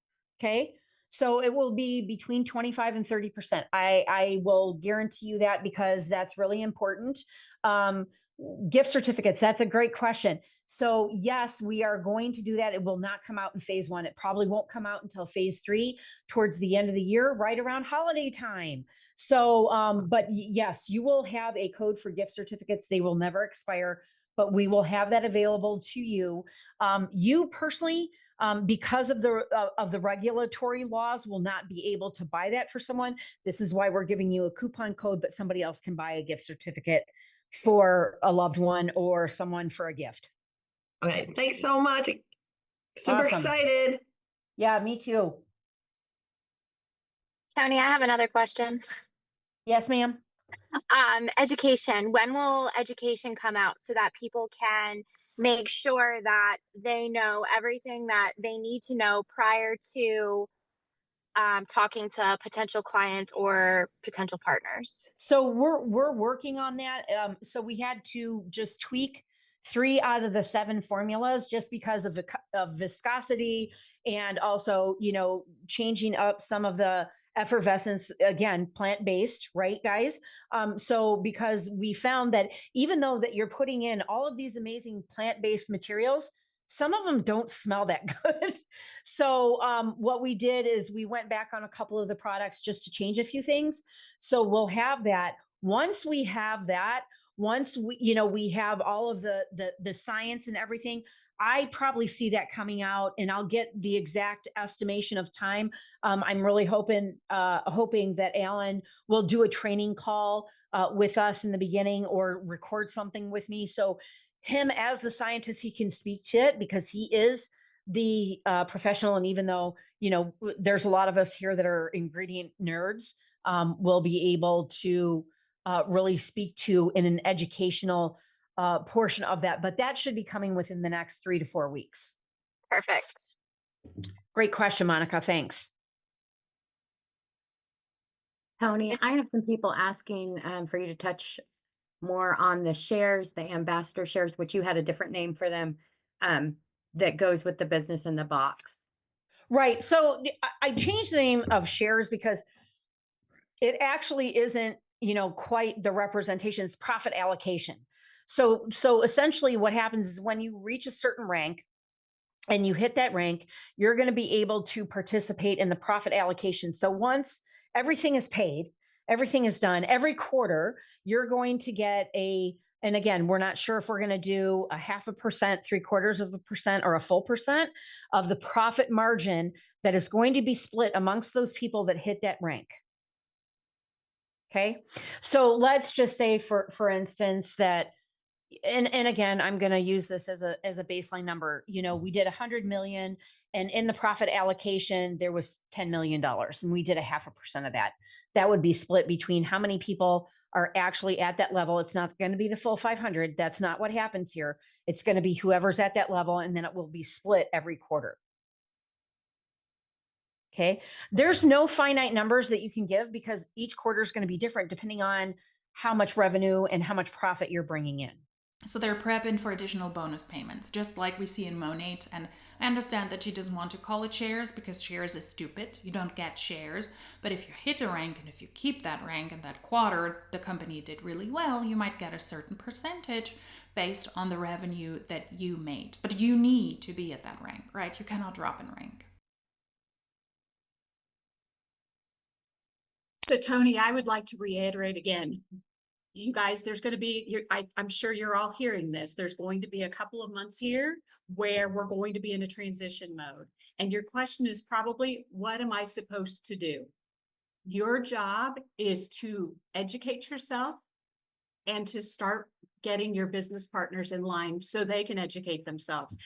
Okay. So it will be between 25 and 30%. I will guarantee you that because that's really important. Gift certificates. That's a great question. So yes, we are going to do that. It will not come out in phase 1. It probably won't come out until phase 3 towards the end of the year, right around holiday time. So, but yes, you will have a code for gift certificates. They will never expire, but we will have that available to you. You personally, because of the regulatory laws, will not be able to buy that for someone. This is why we're giving you a coupon code, but somebody else can buy a gift certificate for a loved one or someone for a gift. Okay, thanks so much. Super Awesome. excited. Yeah, me too. Tony, I have another question. Yes, ma'am. Education. When will education come out so that people can make sure that they know everything that they need to know prior to talking to potential clients or potential partners? So we're working on that. So we had to just tweak 3 out of the 7 formulas just because of viscosity and also, changing up some of the effervescence, again, plant-based, right, guys? So because we found that even though that you're putting in all of these amazing plant-based materials, some of them don't smell that good. So what we did is we went back on a couple of the products just to change a few things. So we'll have that. Once we have that, once we have all of the science and everything, I probably see that coming out, and I'll get the exact estimation of time. I'm really hoping that Alan will do a training call with us in the beginning, or record something with me. So him, as the scientist, he can speak to it because he is the professional. And even though, there's a lot of us here that are ingredient nerds, will be able to really speak to in an educational portion of that. But that should be coming within the next 3 to 4 weeks. Perfect. Great question, Monica. Thanks. Tony, I have some people asking for you to touch more on the shares, the ambassador shares, which you had a different name for them, that goes with the business in the box. Right. So I changed the name of shares because it actually isn't, quite the representation. It's profit allocation. So essentially what happens is when you reach a certain rank and you hit that rank, you're going to be able to participate in the profit allocation. So once everything is paid, everything is done, every quarter, you're going to get and again, we're not sure if we're going to do 0.5%, 0.75%, or a full percent of the profit margin that is going to be split amongst those people that hit that rank. Okay. So let's just say for instance that, and again, I'm going to use this as a baseline number. We did 100 million, and in the profit allocation, there was $10 million, and we did 0.5% of that. That would be split between how many people are actually at that level. It's not going to be the full 500. That's not what happens here. It's going to be whoever's at that level, and then it will be split every quarter. Okay. There's no finite numbers that you can give because each quarter is going to be different depending on how much revenue and how much profit you're bringing in. So they're prepping for additional bonus payments, just like we see in Monat. And I understand that she doesn't want to call it shares because shares is stupid. You don't get shares. But if you hit a rank and if you keep that rank and that quarter, the company did really well, you might get a certain percentage based on the revenue that you made. But you need to be at that rank, right? You cannot drop in rank. So Tony, I would like to reiterate again, you guys, there's going to be, I'm sure you're all hearing this. There's going to be a couple of months here where we're going to be in a transition mode. And your question is probably, what am I supposed to do? Your job is to educate yourself and to start getting your business partners in line so they can educate themselves.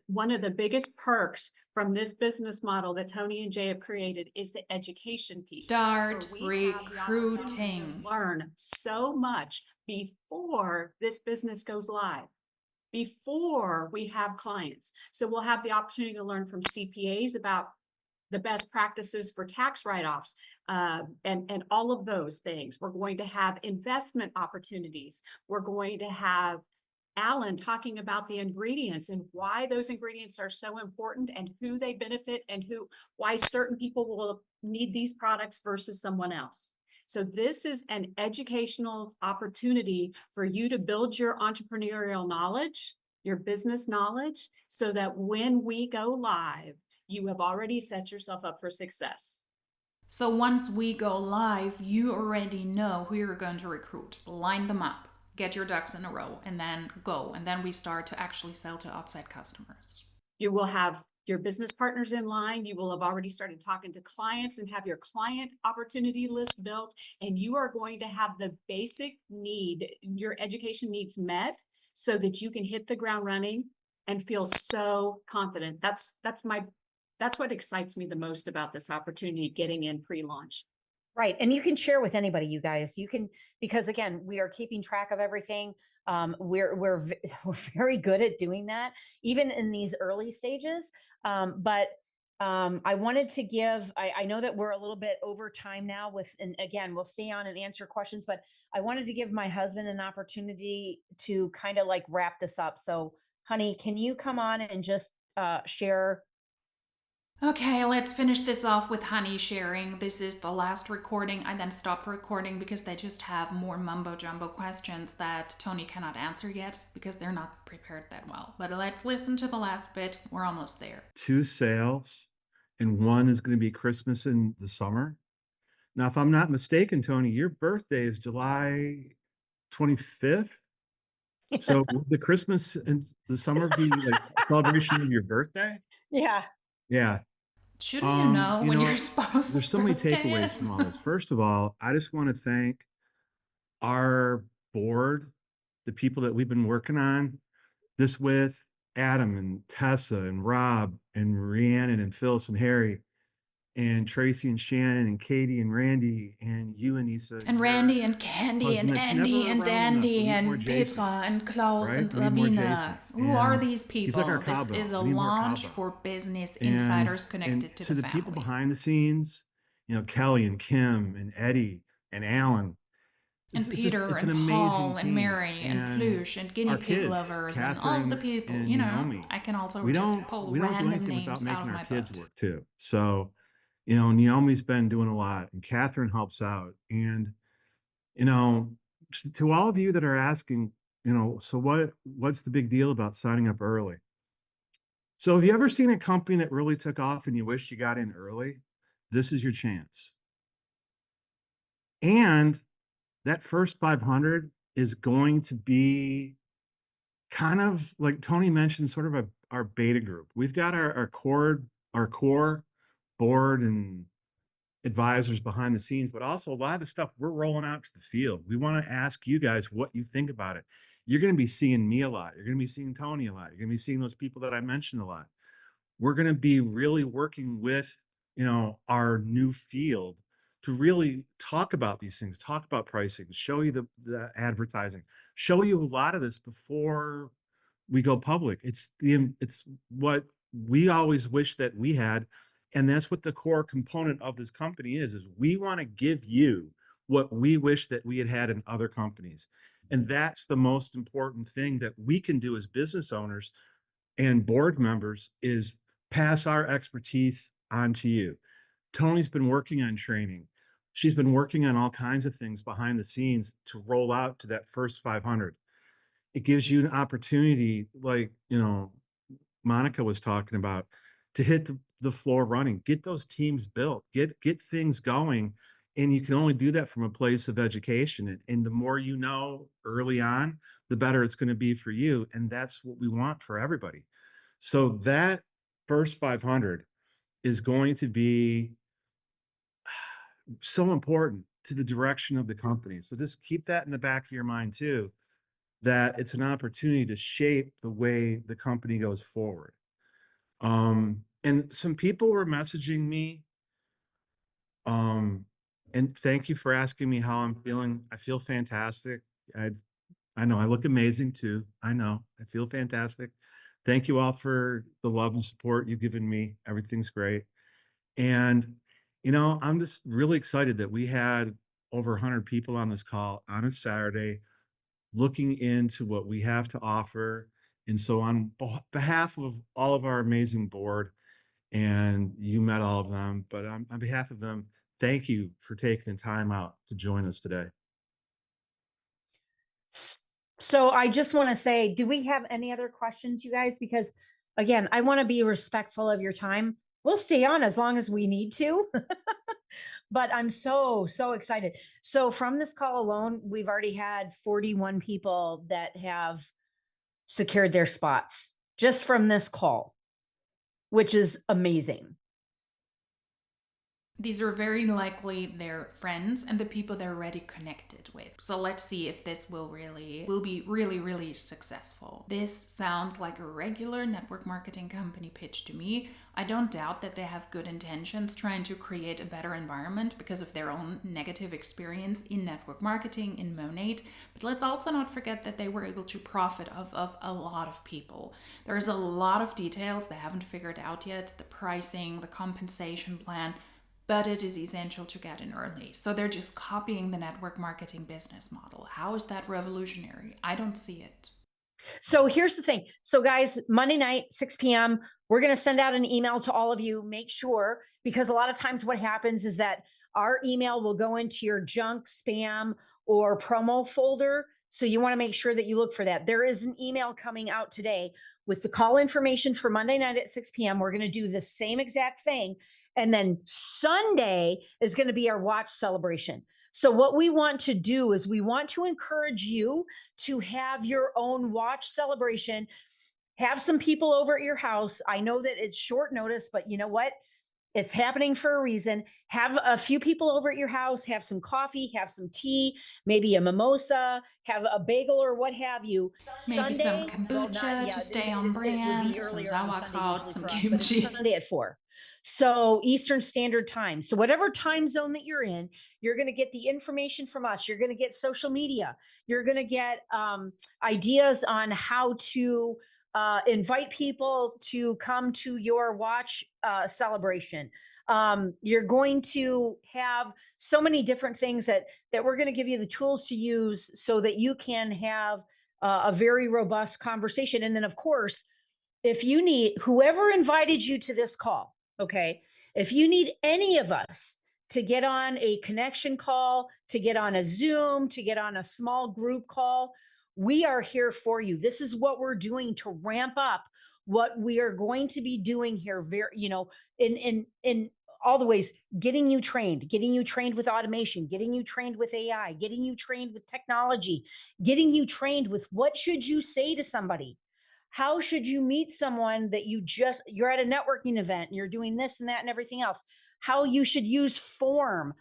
One of the biggest perks from this business model that Tony and Jay have created is the education piece. Start We have the opportunity recruiting. to learn so much before this business goes live, before we have clients. So we'll have the opportunity to learn from CPAs about the best practices for tax write-offs, and all of those things. We're going to have investment opportunities. We're going to have Alan talking about the ingredients and why those ingredients are so important and who they benefit and why certain people will need these products versus someone else. So this is an educational opportunity for you to build your entrepreneurial knowledge, your business knowledge, so that when we go live, you have already set yourself up for success. So once we go live, you already know who you're going to recruit. Line them up, get your ducks in a row, and then go. And then we start to actually sell to outside customers. You will have your business partners in line. You will have already started talking to clients and have your client opportunity list built. And you are going to have the basic your education needs met so that you can hit the ground running and feel so confident. That's what excites me the most about this opportunity, getting in pre-launch. Right. And you can share with anybody, you guys. You can, because again, we are keeping track of everything. We're very good at doing that, even in these early stages. But I wanted to give, I know that we're a little bit over time now and again, we'll stay on and answer questions, but I wanted to give my husband an opportunity to kind of like wrap this up. So honey, can you come on and just share? Okay, let's finish this off with Honey sharing. This is the last recording. I then stopped recording because they just have more mumbo jumbo questions that Tony cannot answer yet because they're not prepared that well. But let's listen to the last bit. We're almost there. 2 sales, and one is going to be Christmas in the summer. Now, if I'm not mistaken, Tony, your birthday is July 25th. So would the Christmas and the summer be like celebration of your birthday? Yeah. Yeah. Shouldn't you know when your spouse's There's so many birthday takeaways is? from all this. First of all, I just want to thank our board, the people that we've been working on this with, Adam and Tessa and Rob and Rhiannon and Phyllis and Harry and Tracy and Shannon and Katie and Randy and you and Issa. And Randy and Candy and husband that's Andy never and around enough. Dandy We need more and Jason, Petra and Klaus right? and We need more Lavina. Jason. Who are And these he's like people? our This cowbell. is a We need more launch cowbell. for business And- insiders connected and to the people family. behind the scenes, you know, Kelly and Kim and Eddie and Alan. And Peter it's an and amazing Paul and team. Mary and Plush and guinea our pig kids, lovers and all the Catherine people, and you know, Naomi. I can also we just don't pull we don't do random anything names without out of making my our kids butt. work too. So, you know, Naomi's been doing a lot and Catherine helps out. And, you know, to all of you that are asking, you know, so what's the big deal about signing up early? So have you ever seen a company that really took off and you wish you got in early? This is your chance. And that first 500 is going to be kind of like Tony mentioned, sort of our beta group. We've got our core board and advisors behind the scenes, but also a lot of the stuff we're rolling out to the field. We want to ask you guys what you think about it. You're going to be seeing me a lot. You're going to be seeing Tony a lot. You're going to be seeing those people that I mentioned a lot. We're going to be really working with, you know, our new field to really talk about these things, talk about pricing, show you the advertising, show you a lot of this before we go public. It's what we always wish that we had. And that's what the core component of this company is we want to give you what we wish that we had had in other companies. And that's the most important thing that we can do as business owners and board members is pass our expertise on to you. Tony's been working on training. She's been working on all kinds of things behind the scenes to roll out to that first 500. It gives you an opportunity, like, you know, Monica was talking about, to hit the floor running, get those teams built, get things going. And you can only do that from a place of education. And the more you know early on, the better it's going to be for you. And that's what we want for everybody. So that first 500 is going to be so important to the direction of the company. So just keep that in the back of your mind too, that it's an opportunity to shape the way the company goes forward. And some people were messaging me, and thank you for asking me how I'm feeling. I feel fantastic. I know I look amazing too. I know I feel fantastic. Thank you all for the love and support you've given me. Everything's great. And, you know, I'm just really excited that we had over 100 people on this call on a Saturday looking into what we have to offer. And so on behalf of all of our amazing board, and you met all of them, but on behalf of them, thank you for taking the time out to join us today. So I just want to say, do we have any other questions, you guys? Because again, I want to be respectful of your time. We'll stay on as long as we need to, but I'm so excited. So from this call alone, we've already had 41 people that have secured their spots just from this call, which is amazing. These are very likely their friends and the people they're already connected with. So let's see if this will be really successful. This sounds like a regular network marketing company pitch to me. I don't doubt that they have good intentions trying to create a better environment because of their own negative experience in network marketing in Monat. But let's also not forget that they were able to profit off of a lot of people. There's a lot of details they haven't figured out yet, the pricing, the compensation plan, but it is essential to get in early. So they're just copying the network marketing business model. How is that revolutionary? I don't see it. So here's the thing. So guys, Monday night, 6 p.m., we're going to send out an email to all of you. Make sure, because a lot of times what happens is that our email will go into your junk, spam, or promo folder. So you want to make sure that you look for that. There is an email coming out today with the call information for Monday night at 6 p.m. We're going to do the same exact thing. And then Sunday is going to be our watch celebration. So what we want to do is we want to encourage you to have your own watch celebration. Have some people over at your house. I know that it's short notice, but you know what? It's happening for a reason. Have a few people over at your house, have some coffee, have some tea, maybe a mimosa, have a bagel or what have you. Maybe some Sunday, well, not, kombucha yeah, to stay on it would be brand, some earlier on a Sunday sauerkraut, usually some for us, but it's kimchi. Sunday at 4. So Eastern Standard Time. So whatever time zone that you're in, you're going to get the information from us. You're going to get social media. You're going to get ideas on how to invite people to come to your watch celebration. You're going to have so many different things that we're going to give you the tools to use so that you can have a very robust conversation. And then, of course, if you need whoever invited you to this call, okay, if you need any of us to get on a connection call, to get on a Zoom, to get on a small group call, we are here for you. This is what we're doing to ramp up what we are going to be doing here, very, in all the ways, getting you trained with automation, getting you trained with AI, getting you trained with technology, getting you trained with what should you say to somebody. How should you meet someone that you're at a networking event and you're doing this and that and everything else? How you should use form.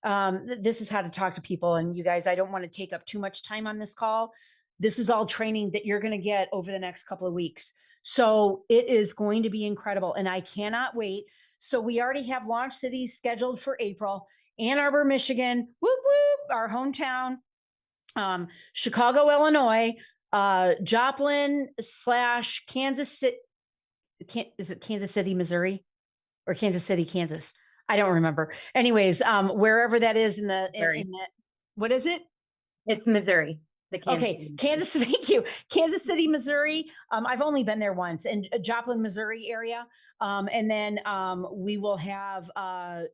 This is how to talk to people. And you guys, I don't want to take up too much time on this call. This is all training that you're going to get over the next couple of weeks. So it is going to be incredible. And I cannot wait. So we already have launch cities scheduled for April. Ann Arbor, Michigan, whoop, whoop, our hometown. Chicago, Illinois, Joplin / Kansas City. Is it Kansas City, Missouri, or Kansas City, Kansas? I don't remember. Anyways, wherever that is in the, what is it? It's Missouri. Kansas. Thank you. Kansas City, Missouri. I've only been there once, and Joplin, Missouri area. And then we will have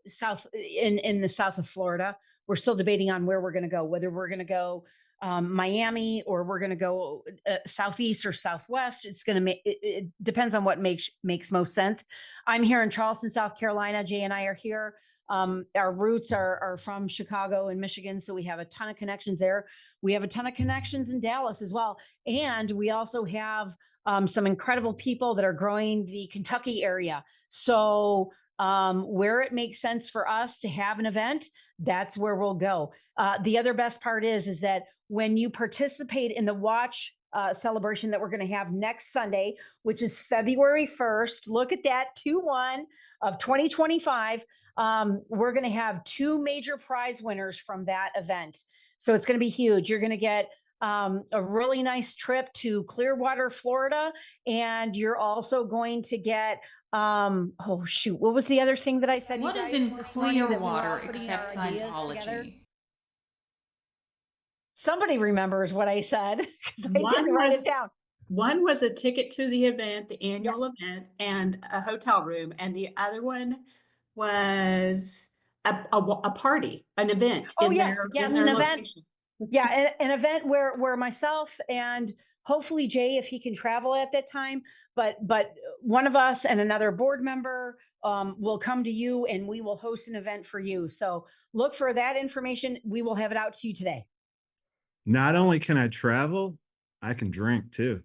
south in the south of Florida. We're still debating on where we're going to go, whether we're going to go Miami or we're going to go southeast or southwest. It's going to make it depends on what makes most sense. I'm here in Charleston, South Carolina. Jay and I are here. Our roots are from Chicago and Michigan, so we have a ton of connections there. We have a ton of connections in Dallas as well. And we also have some incredible people that are growing the Kentucky area. So where it makes sense for us to have an event, that's where we'll go. The other best part is that when you participate in the watch celebration that we're going to have next Sunday, which is February 1st, look at that, 2/1 of 2025. We're going to have 2 major prize winners from that event. So it's going to be huge. You're going to get a really nice trip to Clearwater, Florida. And you're also going to get, oh shoot, what was the other thing that I said? What is in Clearwater except Scientology? Somebody remembers what I said because I didn't write it down. One was a ticket to the event, the annual event, and a hotel room. And the other one was a party, an event. Oh, yes, an event. Yeah, an event where myself and hopefully Jay, if he can travel at that time, but one of us and another board member will come to you and we will host an event for you. So look for that information. We will have it out to you today. Not only can I travel, I can drink too.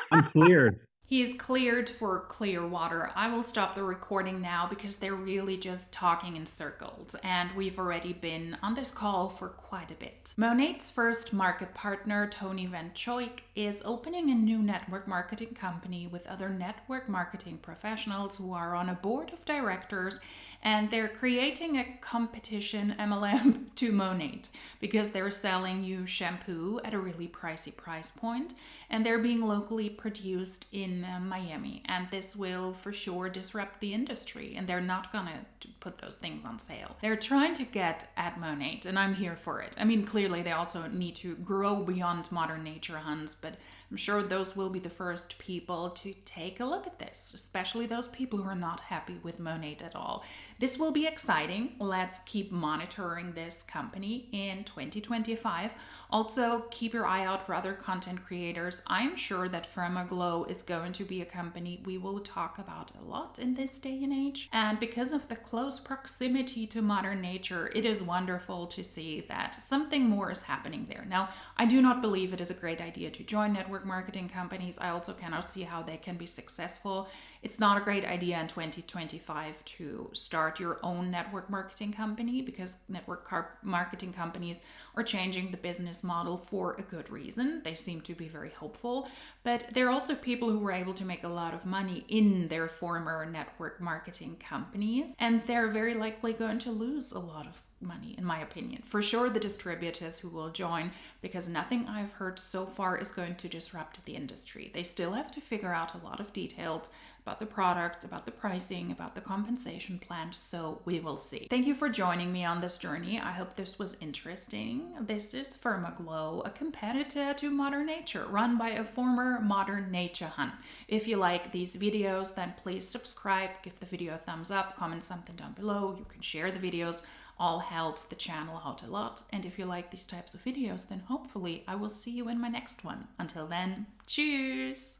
I'm cleared. He is cleared for Clearwater. I will stop the recording now because they're really just talking in circles, and we've already been on this call for quite a bit. Monat's first market partner, Tony Van Choik, is opening a new network marketing company with other network marketing professionals who are on a board of directors, and they're creating a competition MLM to Monat because they're selling you shampoo at a really pricey price point, and they're being locally produced in Miami, and this will for sure disrupt the industry, and they're not gonna put those things on sale. They're trying to get at Monat, and I'm here for it. I mean, clearly they also need to grow beyond modern nature hunts, but I'm sure those will be the first people to take a look at this, especially those people who are not happy with Monat at all. This will be exciting. Let's keep monitoring this company in 2025. Also, keep your eye out for other content creators. I'm sure that Fermaglo is going to be a company we will talk about a lot in this day and age. And because of the close proximity to modern nature, it is wonderful to see that something more is happening there. Now, I do not believe it is a great idea to join network marketing companies. I also cannot see how they can be successful. It's not a great idea in 2025 to start your own network marketing company, because network marketing companies are changing the business model for a good reason. They seem to be very hopeful, but there are also people who were able to make a lot of money in their former network marketing companies, and they're very likely going to lose a lot of money, in my opinion. For sure, the distributors who will join, because nothing I've heard so far is going to disrupt the industry. They still have to figure out a lot of details about the product, about the pricing, about the compensation plan, so we will see. Thank you for joining me on this journey. I hope this was interesting. This is Fermaglo, a competitor to Modern Nature, run by a former Modern Nature Hun. If you like these videos, then please subscribe, give the video a thumbs up, comment something down below. You can share the videos. All helps the channel out a lot. And if you like these types of videos, then hopefully I will see you in my next one. Until then, cheers!